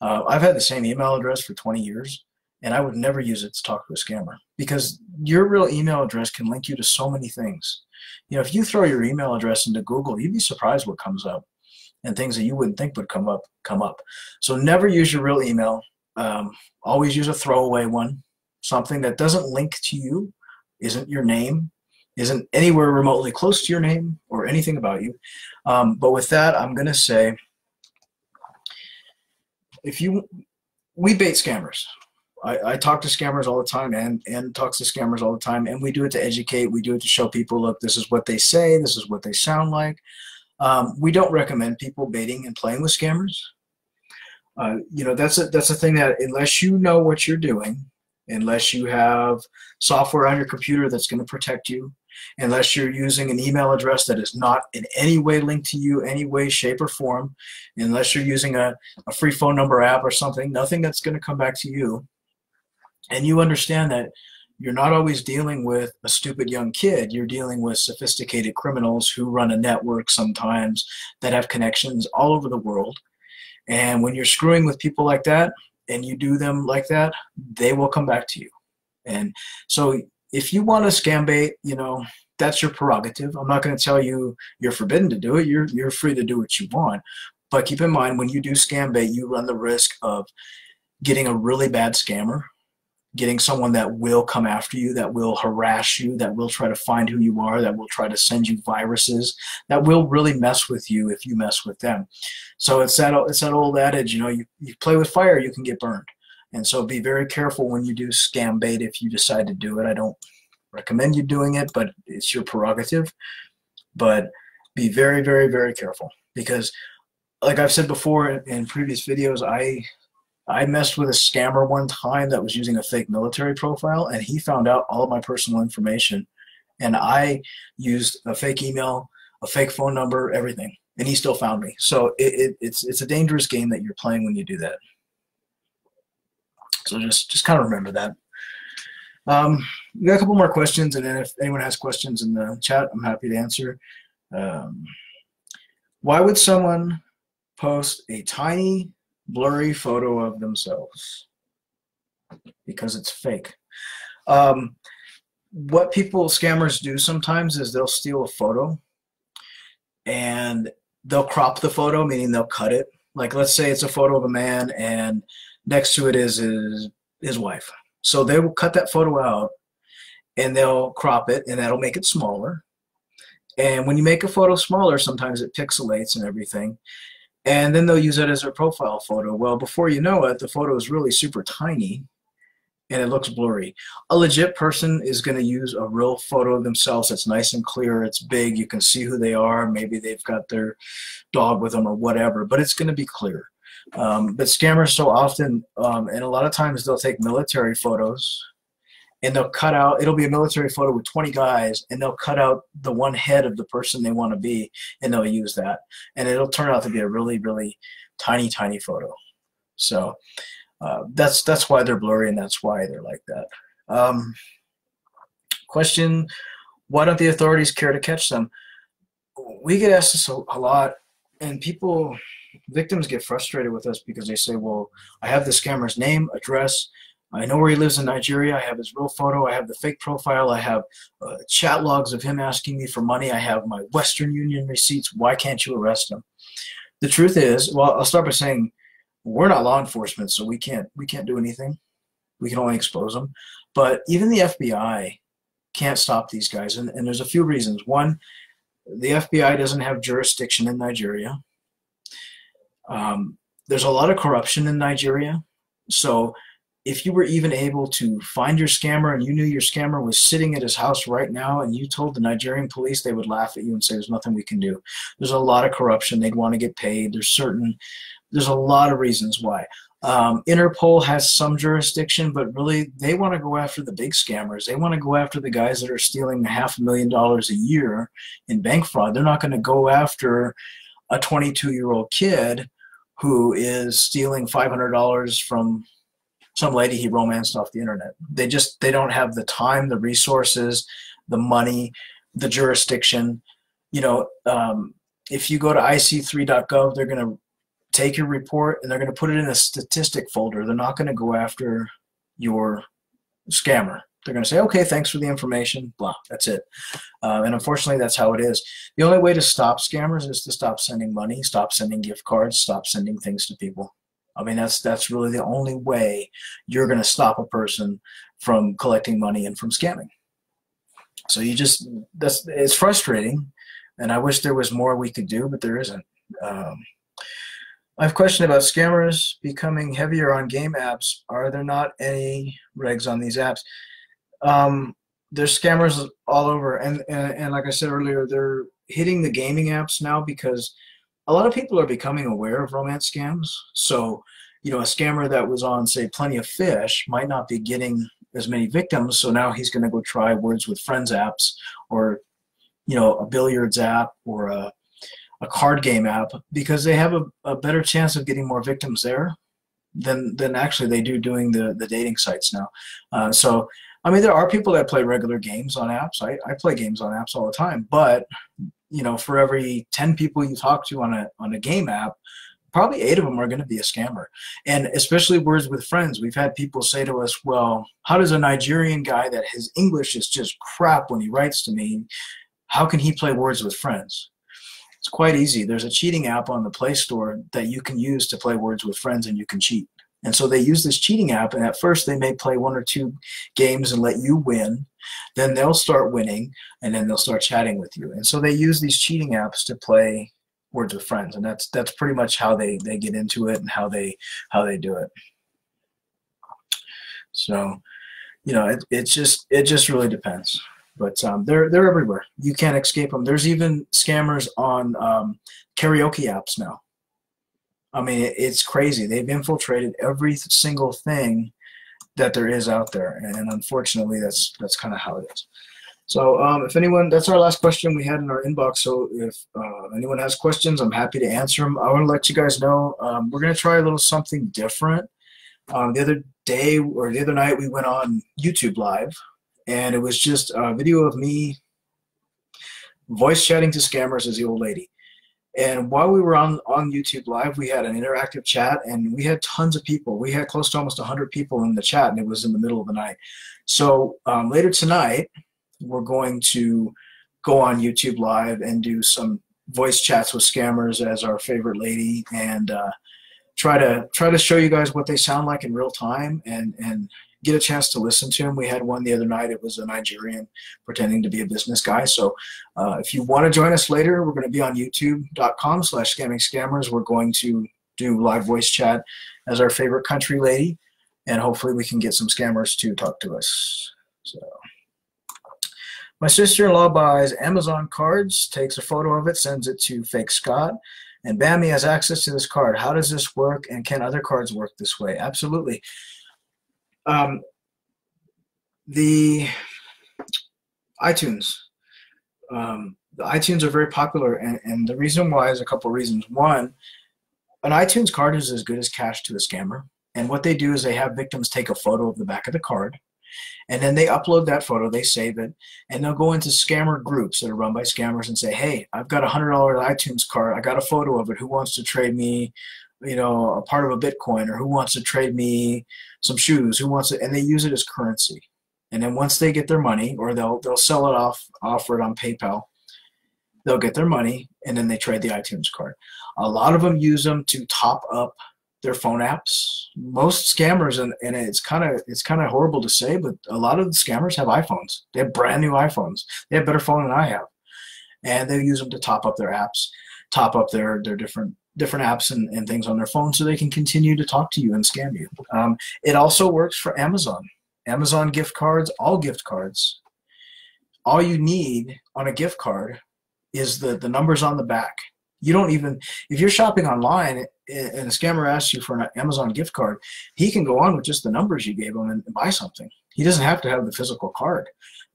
I've had the same email address for 20 years, and I would never use it to talk to a scammer, because your real email address can link you to so many things. If you throw your email address into Google, you'd be surprised what comes up, and things that you wouldn't think would come up. So never use your real email. Always use a throwaway one, something that doesn't link to you, isn't your name, isn't anywhere remotely close to your name or anything about you. But with that, I'm going to say, we bait scammers. I talk to scammers all the time, and talks to scammers all the time, and we do it to educate. We do it to show people, look, this is what they say, this is what they sound like. We don't recommend people baiting and playing with scammers. That's a thing that, unless you know what you're doing, unless you have software on your computer that's going to protect you, unless you're using an email address that is not in any way linked to you, any way, shape, or form, unless you're using a free phone number app or something, nothing that's going to come back to you, and you understand that you're not always dealing with a stupid young kid. You're dealing with sophisticated criminals who run a network sometimes that have connections all over the world. And when you're screwing with people like that, and you do them like that, they will come back to you. And so if you want to scam bait, that's your prerogative. I'm not going to tell you you're forbidden to do it. You're free to do what you want. But keep in mind, when you do scam bait, you run the risk of getting a really bad scammer, getting someone that will come after you, that will harass you, that will try to find who you are, that will try to send you viruses, that will really mess with you if you mess with them. So it's that old adage, you play with fire, you can get burned. And so be very careful when you do scam bait if you decide to do it. I don't recommend you doing it, but it's your prerogative. But be very, very, very careful, because like I've said before in previous videos, I messed with a scammer one time that was using a fake military profile, and he found out all of my personal information. And I used a fake email, a fake phone number, everything, and he still found me. So it's a dangerous game that you're playing when you do that. So just kind of remember that. We got a couple more questions, and then if anyone has questions in the chat, I'm happy to answer. Why would someone post a tiny, blurry photo of themselves? Because it's fake. What scammers do sometimes is they'll steal a photo and they'll crop the photo, meaning they'll cut it. Like, let's say it's a photo of a man and next to it is his wife. So they will cut that photo out and they'll crop it, and that'll make it smaller. And when you make a photo smaller, sometimes it pixelates and everything. And then they'll use it as their profile photo. Well, before you know it, the photo is really super tiny and it looks blurry. A legit person is going to use a real photo of themselves that's nice and clear. It's big. You can see who they are. Maybe they've got their dog with them or whatever, but it's going to be clear. But scammers so often, and a lot of times they'll take military photos and they'll cut out, it'll be a military photo with 20 guys, and they'll cut out the one head of the person they want to be, and they'll use that. And it'll turn out to be a really, really tiny, tiny photo. So that's why they're blurry, and that's why they're like that. Question, why don't the authorities care to catch them? We get asked this a lot, and victims get frustrated with us because they say, well, I have the scammer's name, address, I know where he lives in Nigeria, I have his real photo, I have the fake profile, I have chat logs of him asking me for money, I have my Western Union receipts, why can't you arrest him? The truth is, well, I'll start by saying, we're not law enforcement, so we can't do anything. We can only expose them. But even the FBI can't stop these guys, and there's a few reasons. One, the FBI doesn't have jurisdiction in Nigeria. There's a lot of corruption in Nigeria. So if you were even able to find your scammer and you knew your scammer was sitting at his house right now and you told the Nigerian police, they would laugh at you and say, there's nothing we can do. There's a lot of corruption. They'd want to get paid. There's a lot of reasons why. Interpol has some jurisdiction, but really they want to go after the big scammers. They want to go after the guys that are stealing $500,000 a year in bank fraud. They're not going to go after a 22-year-old kid who is stealing $500 from some lady he romanced off the internet. They don't have the time, the resources, the money, the jurisdiction. You know, if you go to ic3.gov, they're going to take your report and they're going to put it in a statistic folder. They're not going to go after your scammer. They're going to say, okay, thanks for the information, blah, that's it. And unfortunately, that's how it is. The only way to stop scammers is to stop sending money, stop sending gift cards, stop sending things to people. I mean, that's really the only way you're going to stop a person from collecting money and from scamming. So it's frustrating, and I wish there was more we could do, but there isn't. I have a question about scammers becoming heavier on game apps. Are there not any regs on these apps? There's scammers all over, and like I said earlier, they're hitting the gaming apps now because a lot of people are becoming aware of romance scams. So, you know, a scammer that was on, say, Plenty of Fish might not be getting as many victims, so now he's going to go try Words with Friends apps, or, you know, a billiards app, or a card game app, because they have a better chance of getting more victims there than actually they do doing the dating sites now. So, I mean, there are people that play regular games on apps. I play games on apps all the time, but, you know, for every 10 people you talk to on a game app, probably 8 of them are going to be a scammer. And especially Words with Friends, we've had people say to us, well, how does a Nigerian guy that his English is just crap when he writes to me, how can he play Words with Friends? It's quite easy. There's a cheating app on the Play Store that you can use to play Words with Friends, and you can cheat. And so they use this cheating app, and at first they may play 1 or 2 games and let you win. Then they'll start winning, and then they'll start chatting with you. And so they use these cheating apps to play Words with Friends, and that's pretty much how they get into it and how they do it. So, you know, it just really depends. But they're everywhere. You can't escape them. There's even scammers on karaoke apps now. I mean, it's crazy. They've infiltrated every single thing that there is out there, and unfortunately, that's kind of how it is. So if anyone, that's our last question we had in our inbox. So if anyone has questions, I'm happy to answer them. I want to let you guys know we're going to try a little something different. The other day or the other night, we went on YouTube Live, and it was just a video of me voice chatting to scammers as the old lady. And while we were on YouTube Live, we had an interactive chat, and we had tons of people. We had close to almost 100 people in the chat, and it was in the middle of the night. So later tonight, we're going to go on YouTube Live and do some voice chats with scammers as our favorite lady, and try to show you guys what they sound like in real time, and get a chance to listen to them. We had one the other night. It was a Nigerian pretending to be a business guy. So if you want to join us later, we're going to be on youtube.com/scamming-scammers. We're going to do live voice chat as our favorite country lady, and hopefully we can get some scammers to talk to us. So my sister-in-law buys Amazon cards, takes a photo of it, sends it to Fake Scott, and bam, he has access to this card. How does this work, and can other cards work this way? Absolutely. The iTunes. The iTunes are very popular, and the reason why is a couple of reasons. One, an iTunes card is as good as cash to a scammer, and what they do is they have victims take a photo of the back of the card, and then they upload that photo, they save it, and they'll go into scammer groups that are run by scammers and say, hey, I've got a $100 iTunes card, I got a photo of it, who wants to trade me, you know, a part of a Bitcoin, or who wants to trade me some shoes, who wants it, and they use it as currency. And then once they get their money, or they'll sell it offer it on PayPal, they'll get their money, and then they trade the iTunes card. A lot of them use them to top up their phone apps. Most scammers, and it's kind of horrible to say, but a lot of the scammers have iPhones. They have brand new iPhones. They have better phone than I have, and they use them to top up their apps, top up their different apps and things on their phone, so they can continue to talk to you and scam you. It also works for Amazon. Amazon gift cards, all gift cards. All you need on a gift card is the numbers on the back. You don't even, if you're shopping online and a scammer asks you for an Amazon gift card, he can go on with just the numbers you gave him and buy something. He doesn't have to have the physical card.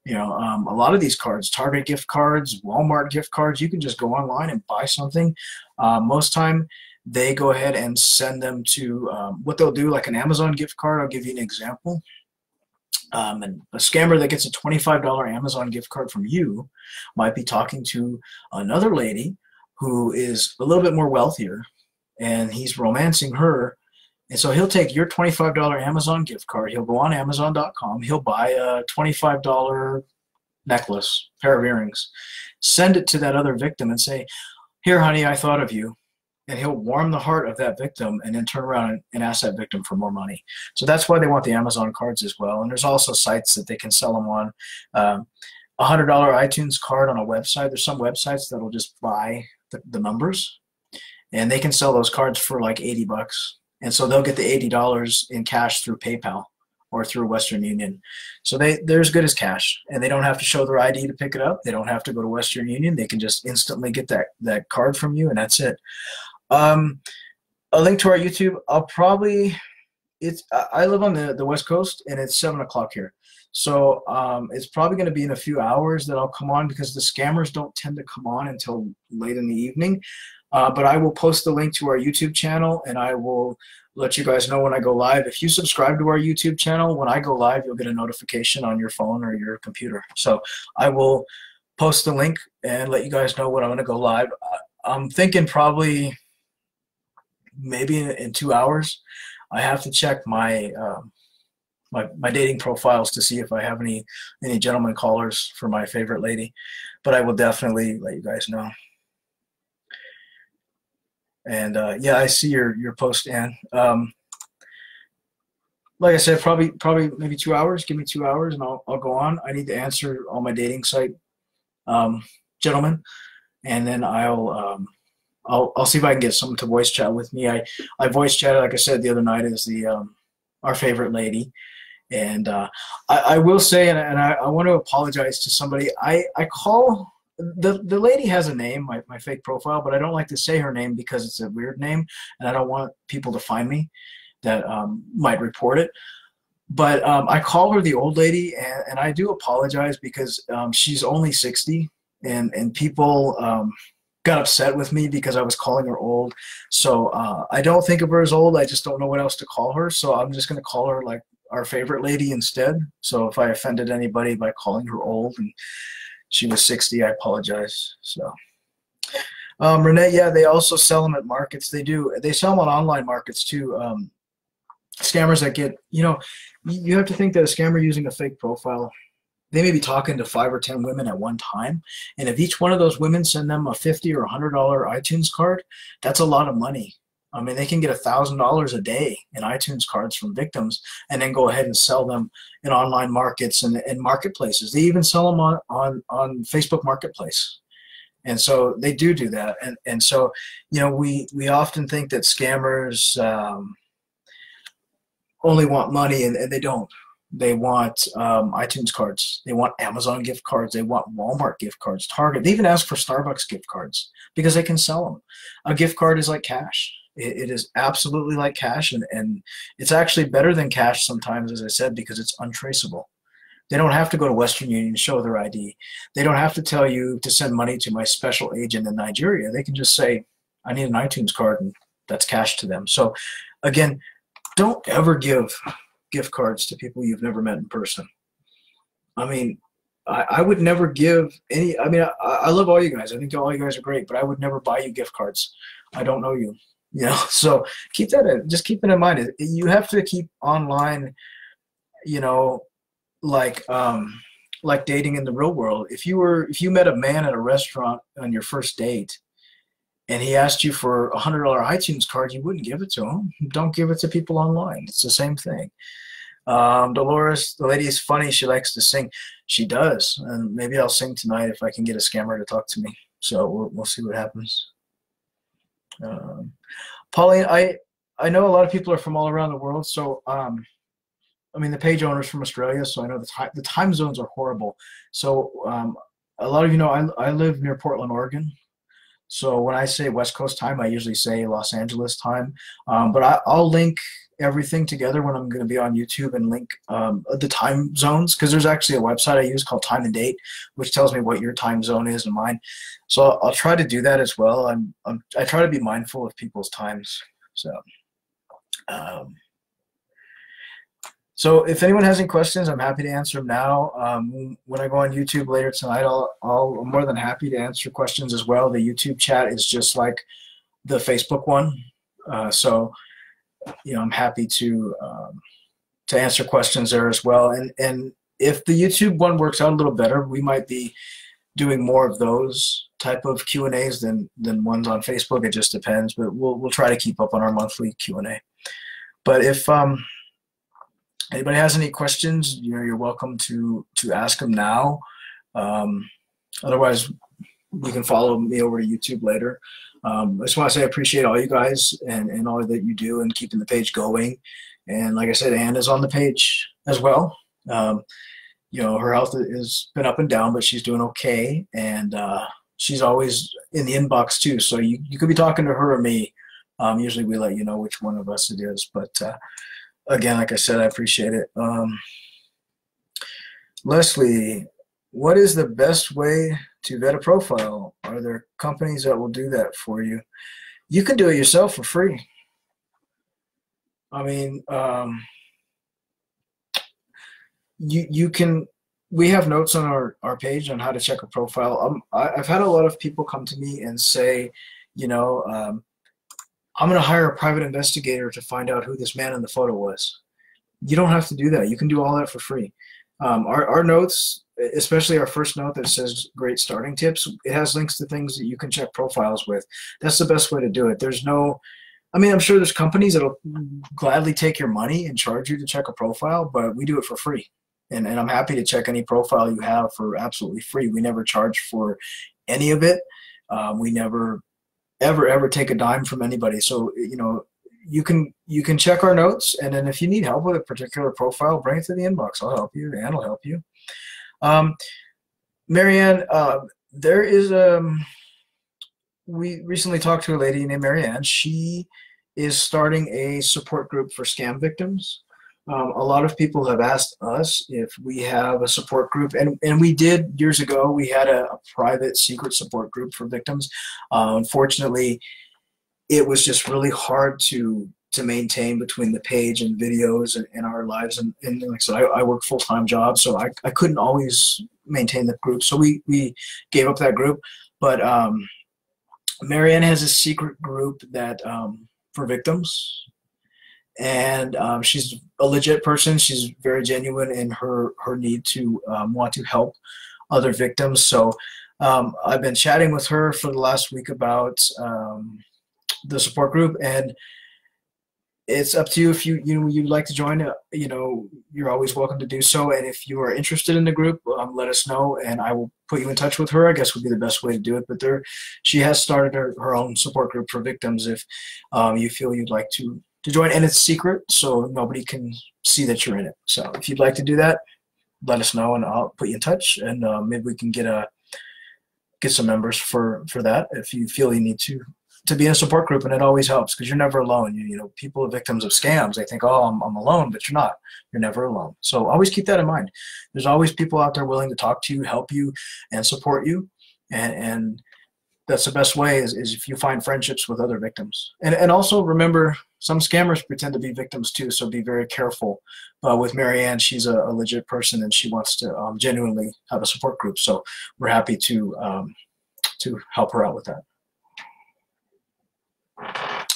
You know, a lot of these cards, Target gift cards, Walmart gift cards, you can just go online and buy something. Most time, they go ahead and send them to, what they'll do, like an Amazon gift card, I'll give you an example. And a scammer that gets a $25 Amazon gift card from you might be talking to another lady who is a little bit more wealthier, and he's romancing her. And so he'll take your $25 Amazon gift card, he'll go on Amazon.com, he'll buy a $25 necklace, pair of earrings, send it to that other victim and say, here, honey, I thought of you. And he'll warm the heart of that victim and then turn around and ask that victim for more money. So that's why they want the Amazon cards as well. And there's also sites that they can sell them on. A $100 iTunes card on a website, there's some websites that'll just buy the numbers, and they can sell those cards for like 80 bucks. And so they'll get the $80 in cash through PayPal or through Western Union. So they're as good as cash, and they don't have to show their ID to pick it up. They don't have to go to Western Union. They can just instantly get that card from you, and that's it. A link to our YouTube, I live on the West Coast, and it's 7 o'clock here. So it's probably going to be in a few hours that I'll come on, because the scammers don't tend to come on until late in the evening. But I will post the link to our YouTube channel, and I will let you guys know when I go live. If you subscribe to our YouTube channel, when I go live, you'll get a notification on your phone or your computer. So I will post the link and let you guys know when I'm going to go live. I'm thinking probably maybe in 2 hours. I have to check my my dating profiles to see if I have any gentleman callers for my favorite lady, but I will definitely let you guys know. And yeah, I see your post, Ann. Like I said, probably maybe 2 hours. Give me 2 hours, and I'll go on. I need to answer all my dating site gentlemen, and then I'll see if I can get someone to voice chat with me. I voice chatted, like I said, the other night as our favorite lady. And I will say, and I want to apologize to somebody. I call the lady has a name, my fake profile, but I don't like to say her name because it's a weird name, and I don't want people to find me that might report it. But I call her the old lady, and I do apologize because she's only 60, and people got upset with me because I was calling her old. So I don't think of her as old. I just don't know what else to call her. So I'm just going to call her like our favorite lady instead. So if I offended anybody by calling her old and she was 60, I apologize. So Renee, yeah, they also sell them at markets. They do. They sell them on online markets too. Scammers that get, you have to think that a scammer using a fake profile, they may be talking to 5 or 10 women at one time. And if each one of those women send them a $50 or $100 iTunes card, that's a lot of money. I mean, they can get $1,000 a day in iTunes cards from victims and then go ahead and sell them in online markets and marketplaces. They even sell them on Facebook Marketplace. And so they do that. And so, we often think that scammers only want money, and they don't. They want iTunes cards. They want Amazon gift cards. They want Walmart gift cards, Target. They even ask for Starbucks gift cards because they can sell them. A gift card is like cash. It is absolutely like cash, and it's actually better than cash sometimes, as I said, because it's untraceable. They don't have to go to Western Union and show their ID. They don't have to tell you to send money to my special agent in Nigeria. They can just say, I need an iTunes card, and that's cash to them. So again, don't ever give gift cards to people you've never met in person. I mean, I would never give any. I mean, I love all you guys. I think all you guys are great, but I would never buy you gift cards. I don't know you. So keep that. Just keep it in mind. You have to keep online. Like dating in the real world. If you met a man at a restaurant on your first date, and he asked you for a $100 iTunes card, you wouldn't give it to him. Don't give it to people online. It's the same thing. Dolores, the lady is funny. She likes to sing. She does, and maybe I'll sing tonight if I can get a scammer to talk to me. So we'll see what happens. Pauline, I know a lot of people are from all around the world. So I mean, the page owner's from Australia, so I know the time zones are horrible. So a lot of I live near Portland, Oregon. So when I say West Coast time, I usually say Los Angeles time. But I'll link everything together when I'm going to be on YouTube and link the time zones, because there's actually a website I use called Time and Date, which tells me what your time zone is and mine. So I'll try to do that as well. I try to be mindful of people's times. So if anyone has any questions, I'm happy to answer them now. When I go on YouTube later tonight, I'm more than happy to answer questions as well. The YouTube chat is just like the Facebook one. So I'm happy to answer questions there as well. And if the YouTube one works out a little better, we might be doing more of those type of Q&As than ones on Facebook. It just depends, but we'll try to keep up on our monthly Q&A. But if anybody has any questions, you're welcome to ask them now. Otherwise, you can follow me over to YouTube later. I just want to say I appreciate all you guys and all that you do and keeping the page going. And like I said, Ann is on the page as well. Her health has been up and down, but she's doing okay. And she's always in the inbox too. So you could be talking to her or me. Usually we let you know which one of us it is. But again, like I said, I appreciate it. Leslie, what is the best way to vet a profile? Are there companies that will do that for you? You can do it yourself for free. I mean, you can. We have notes on our page on how to check a profile. I've had a lot of people come to me and say, I'm going to hire a private investigator to find out who this man in the photo was. You don't have to do that. You can do all that for free. Our notes, especially our first note that says great starting tips, it has links to things that you can check profiles with. That's the best way to do it. I'm sure there's companies that'll gladly take your money and charge you to check a profile, but we do it for free. And I'm happy to check any profile you have for absolutely free. We never charge for any of it. We never ever take a dime from anybody. So you can check our notes, and then if you need help with a particular profile, bring it to the inbox. I'll help you. Ann will help you. Marianne, There is we recently talked to a lady named Marianne. She is starting a support group for scam victims. A lot of people have asked us if we have a support group, and we did years ago. We had a private secret support group for victims. Unfortunately, it was just really hard to maintain between the page and videos and our lives. And like I said, I work full-time job, so I couldn't always maintain the group. So we gave up that group. But Marianne has a secret group that for victims, and she's a legit person. She's very genuine in her need to want to help other victims. So I've been chatting with her for the last week about the support group, and it's up to you. If you'd like to join, you're always welcome to do so. And if you are interested in the group, let us know, and I will put you in touch with her. I guess would be the best way to do it. But she has started her own support group for victims. If you feel you'd like to join, and it's secret, so nobody can see that you're in it. So if you'd like to do that, let us know, and I'll put you in touch, and maybe we can get some members for that. If you feel you need to be in a support group, and it always helps because you're never alone. People are victims of scams. They think, oh, I'm alone, but you're not. You're never alone. So always keep that in mind. There's always people out there willing to talk to you, help you, and support you. And that's the best way is if you find friendships with other victims. And also remember, some scammers pretend to be victims too, so be very careful. With Marianne, she's a legit person, and she wants to genuinely have a support group. So we're happy to help her out with that.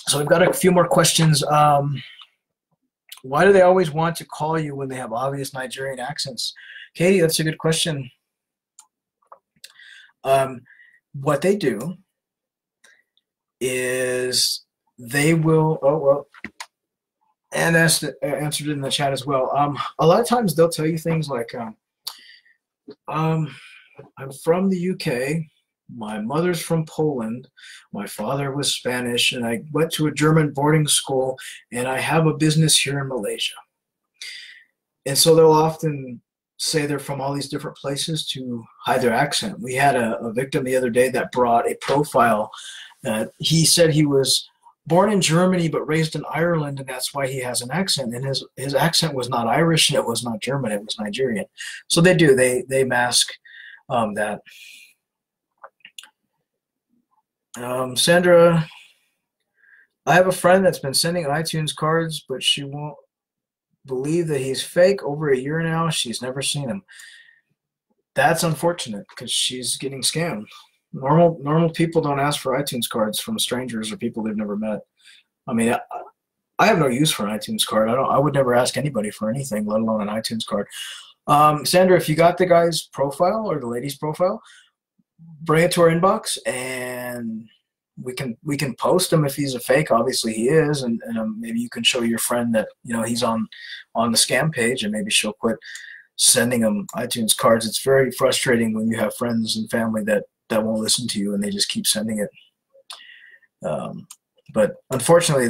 So we've got a few more questions. Why do they always want to call you when they have obvious Nigerian accents? Katie, that's a good question. What they do is they will, and that's answered in the chat as well. A lot of times they'll tell you things like, I'm from the UK. My mother's from Poland. My father was Spanish, and I went to a German boarding school, and I have a business here in Malaysia. And so they'll often say they're from all these different places to hide their accent. We had a victim the other day that brought a profile that he said he was born in Germany but raised in Ireland, and that's why he has an accent. And his accent was not Irish, and it was not German, it was Nigerian. So they mask that. Sandra, I have a friend that's been sending iTunes cards, but she won't believe that he's fake. Over a year now, she's never seen him. That's unfortunate because she's getting scammed. Normal people don't ask for iTunes cards from strangers or people they've never met. I mean, I have no use for an iTunes card. I would never ask anybody for anything, let alone an iTunes card. Sandra, if you got the guy's profile or the lady's profile, bring it to our inbox, and we can post him if he's a fake. Obviously he is, and maybe you can show your friend that he's on the scam page, and maybe she'll quit sending him iTunes cards. It's very frustrating when you have friends and family that won't listen to you, and they just keep sending it. But unfortunately,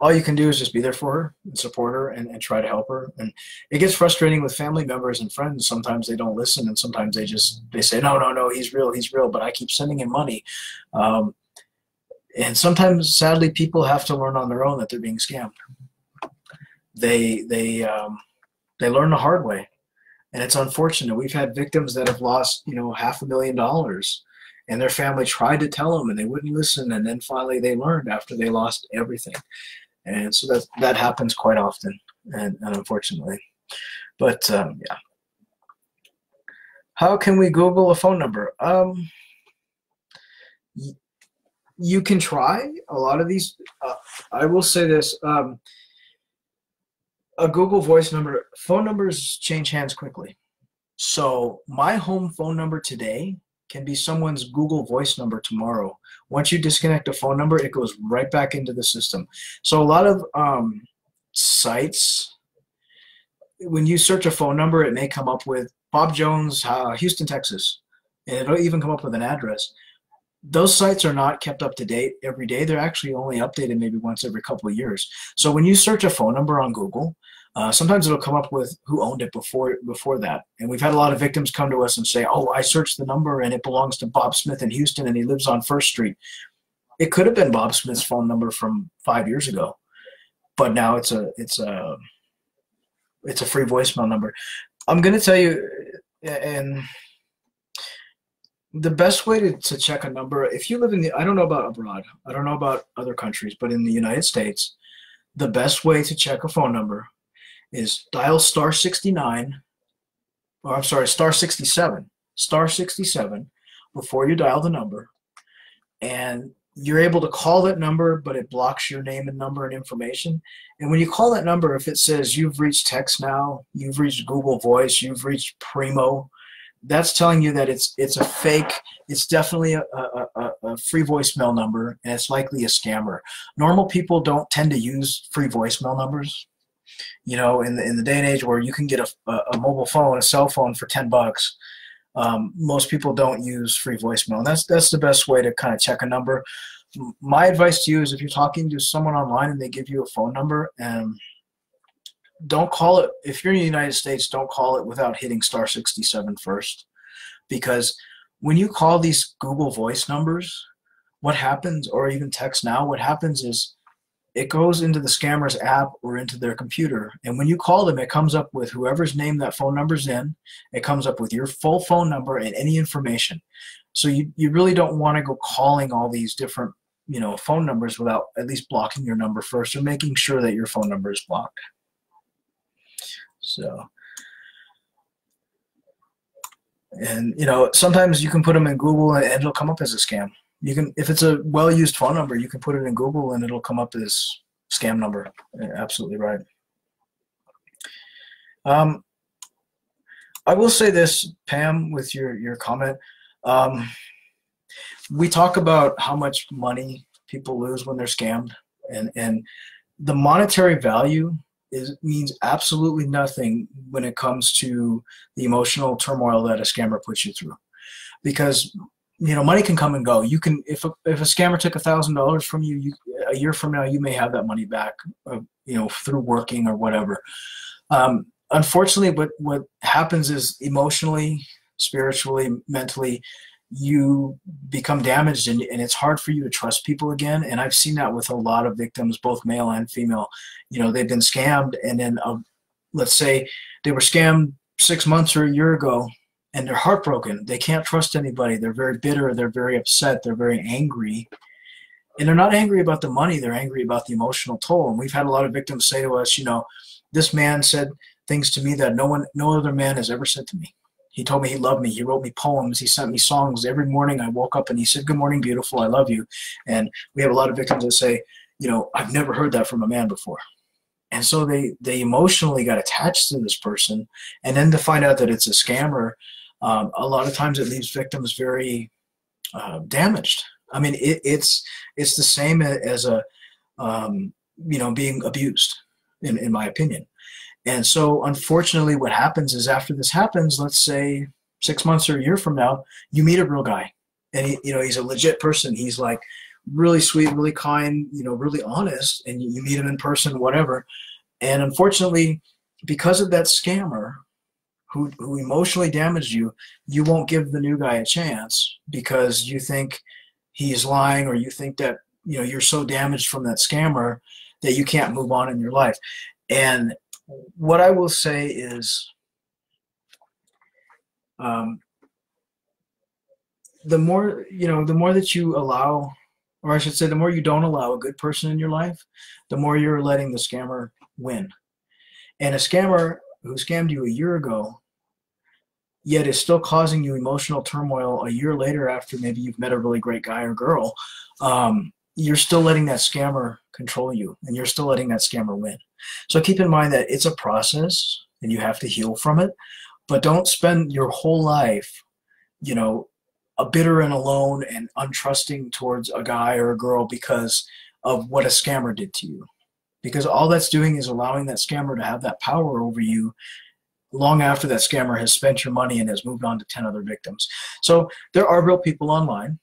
all you can do is just be there for her and support her and try to help her. And it gets frustrating with family members and friends. Sometimes they don't listen, and sometimes they say, no, he's real, but I keep sending him money. And sometimes, sadly, people have to learn on their own that they're being scammed. They learn the hard way, and it's unfortunate. We've had victims that have lost $500,000, and their family tried to tell them, and they wouldn't listen, and then finally they learned after they lost everything. And so that happens quite often, and unfortunately. But yeah. How can we Google a phone number? You can try. A lot of these, I will say this, a Google voice number, phone numbers change hands quickly. So my home phone number today can be someone's Google voice number tomorrow. Once you disconnect a phone number, it goes right back into the system. So a lot of sites, when you search a phone number, it may come up with Bob Jones, Houston, Texas, and it'll even come up with an address. Those sites are not kept up to date every day. They're actually only updated maybe once every couple of years. So when you search a phone number on Google, Sometimes it'll come up with who owned it before that. And we've had a lot of victims come to us and say, oh, I searched the number and it belongs to Bob Smith in Houston and he lives on First Street. It could have been Bob Smith's phone number from 5 years ago, but now it's a free voicemail number. I'm going to tell you, and the best way to check a number, if you live in I don't know about abroad, I don't know about other countries, but in the United States, the best way to check a phone number is dial star 69, or I'm sorry, star 67 before you dial the number, and you're able to call that number, but it blocks your name and number and information. And when you call that number, if it says you've reached Text Now, you've reached Google Voice, you've reached Primo, that's telling you that it's a fake. It's definitely a free voicemail number, and it's likely a scammer. Normal people don't tend to use free voicemail numbers. You know, in the day and age where you can get a mobile phone, a cell phone for $10, most people don't use free voicemail. And that's the best way to kind of check a number. My advice to you is if you're talking to someone online and they give you a phone number, and don't call it, if you're in the United States, don't call it without hitting star 67 first. Because when you call these Google Voice numbers, what happens, or even Text Now, what happens is it goes into the scammer's app or into their computer. And when you call them, it comes up with whoever's name that phone number's in. It comes up with your full phone number and any information. So you really don't want to go calling all these different, you know, phone numbers without at least blocking your number first, or making sure that your phone number is blocked. So, and you know, sometimes you can put them in Google and it'll come up as a scam. You can, if it's a well-used phone number, you can put it in Google and it'll come up as scam number. You're absolutely right. I will say this, Pam, with your comment. We talk about how much money people lose when they're scammed, and the monetary value means absolutely nothing when it comes to the emotional turmoil that a scammer puts you through, because you know, money can come and go. You can, if a scammer took $1,000 from you, a year from now, you may have that money back, you know, through working or whatever. Unfortunately, what happens is emotionally, spiritually, mentally, you become damaged, and it's hard for you to trust people again. And I've seen that with a lot of victims, both male and female. You know, they've been scammed, and then let's say they were scammed 6 months or a year ago, and they're heartbroken. They can't trust anybody. They're very bitter. They're very upset. They're very angry. And they're not angry about the money. They're angry about the emotional toll. And we've had a lot of victims say to us, you know, this man said things to me that no other man has ever said to me. He told me he loved me. He wrote me poems. He sent me songs. Every morning I woke up and he said, "Good morning, beautiful. I love you." And we have a lot of victims that say, you know, I've never heard that from a man before. And so they emotionally got attached to this person. And then to find out that it's a scammer, a lot of times it leaves victims very damaged. I mean, it's the same as a you know, being abused, in my opinion. And so unfortunately what happens is, after this happens, let's say 6 months or a year from now, you meet a real guy, and you know, he's a legit person. He's like really sweet, really kind, you know, really honest, and you meet him in person, whatever. And unfortunately, because of that scammer who emotionally damaged you, you won't give the new guy a chance because you think he's lying, or you think that, you know, you're so damaged from that scammer that you can't move on in your life. And what I will say is, the more, you know, the more that you allow, or I should say, the more you don't allow a good person in your life, the more you're letting the scammer win. And a scammer who scammed you a year ago, yet is still causing you emotional turmoil a year later, after maybe you've met a really great guy or girl, you're still letting that scammer control you, and you're still letting that scammer win. So keep in mind that it's a process, and you have to heal from it, but don't spend your whole life, you know, bitter and alone and untrusting towards a guy or a girl because of what a scammer did to you. Because all that's doing is allowing that scammer to have that power over you long after that scammer has spent your money and has moved on to 10 other victims. So there are real people online.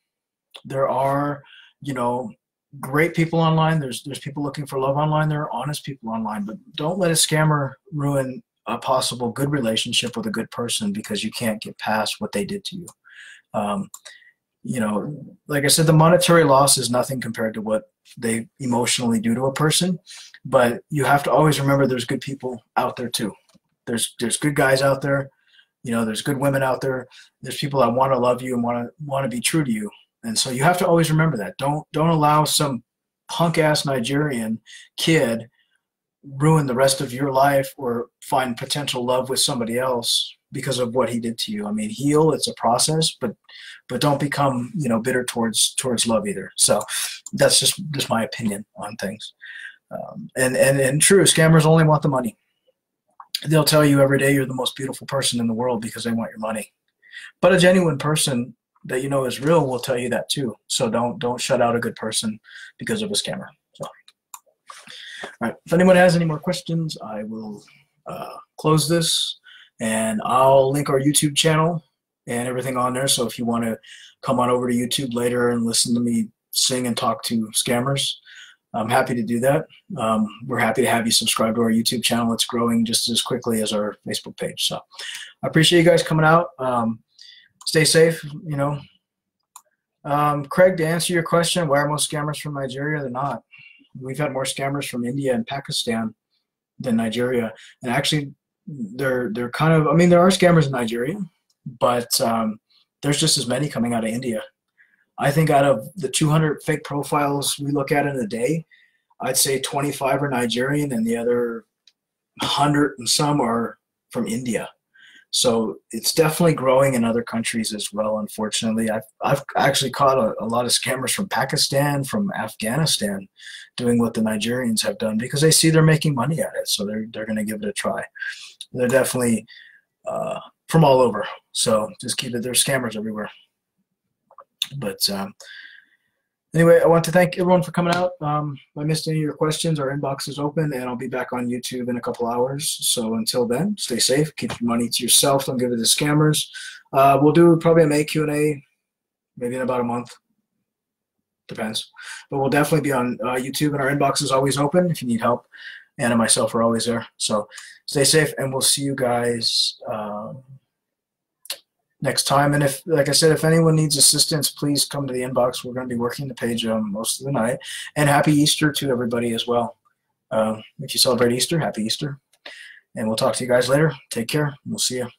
There are, you know, great people online. There's people looking for love online. There are honest people online, but don't let a scammer ruin a possible good relationship with a good person because you can't get past what they did to you. Um, you know, like I said, the monetary loss is nothing compared to what they emotionally do to a person. But you have to always remember there's good people out there too. There's good guys out there. You know, there's good women out there. There's people that want to love you and want to be true to you. And so you have to always remember that. Don't allow some punk ass Nigerian kid ruin the rest of your life or find potential love with somebody else because of what he did to you. I mean, heal, it's a process, but don't become, you know, bitter towards love either. So that's just my opinion on things. And true, scammers only want the money. They'll tell you every day you're the most beautiful person in the world because they want your money. But a genuine person that you know is real will tell you that too. So don't shut out a good person because of a scammer. So, all right. If anyone has any more questions, I will close this, and I'll link our YouTube channel and everything on there. So if you want to come on over to YouTube later and listen to me sing and talk to scammers, I'm happy to do that. We're happy to have you subscribe to our YouTube channel. It's growing just as quickly as our Facebook page. So I appreciate you guys coming out. Stay safe, you know. Craig, to answer your question, why are most scammers from Nigeria? They're not. We've had more scammers from India and Pakistan than Nigeria. And actually, they're kind of, I mean, there are scammers in Nigeria, but there's just as many coming out of India. I think out of the 200 fake profiles we look at in a day, I'd say 25 are Nigerian and the other 100 and some are from India. So it's definitely growing in other countries as well, unfortunately. I've actually caught a lot of scammers from Pakistan, from Afghanistan, doing what the Nigerians have done because they see they're making money at it, so they're going to give it a try. They're definitely from all over, so just keep it. There's scammers everywhere. But anyway, I want to thank everyone for coming out. If I missed any of your questions, our inbox is open, and I'll be back on YouTube in a couple hours. So until then, stay safe. Keep your money to yourself. Don't give it to scammers. We'll do probably a May Q&A maybe in about a month. Depends. But we'll definitely be on YouTube, and our inbox is always open if you need help. Anna and myself are always there. So stay safe, and we'll see you guys next time. And if, like I said, if anyone needs assistance, please come to the inbox. We're going to be working the page most of the night. And happy Easter to everybody as well. If you celebrate Easter, happy Easter. And we'll talk to you guys later. Take care. We'll see you.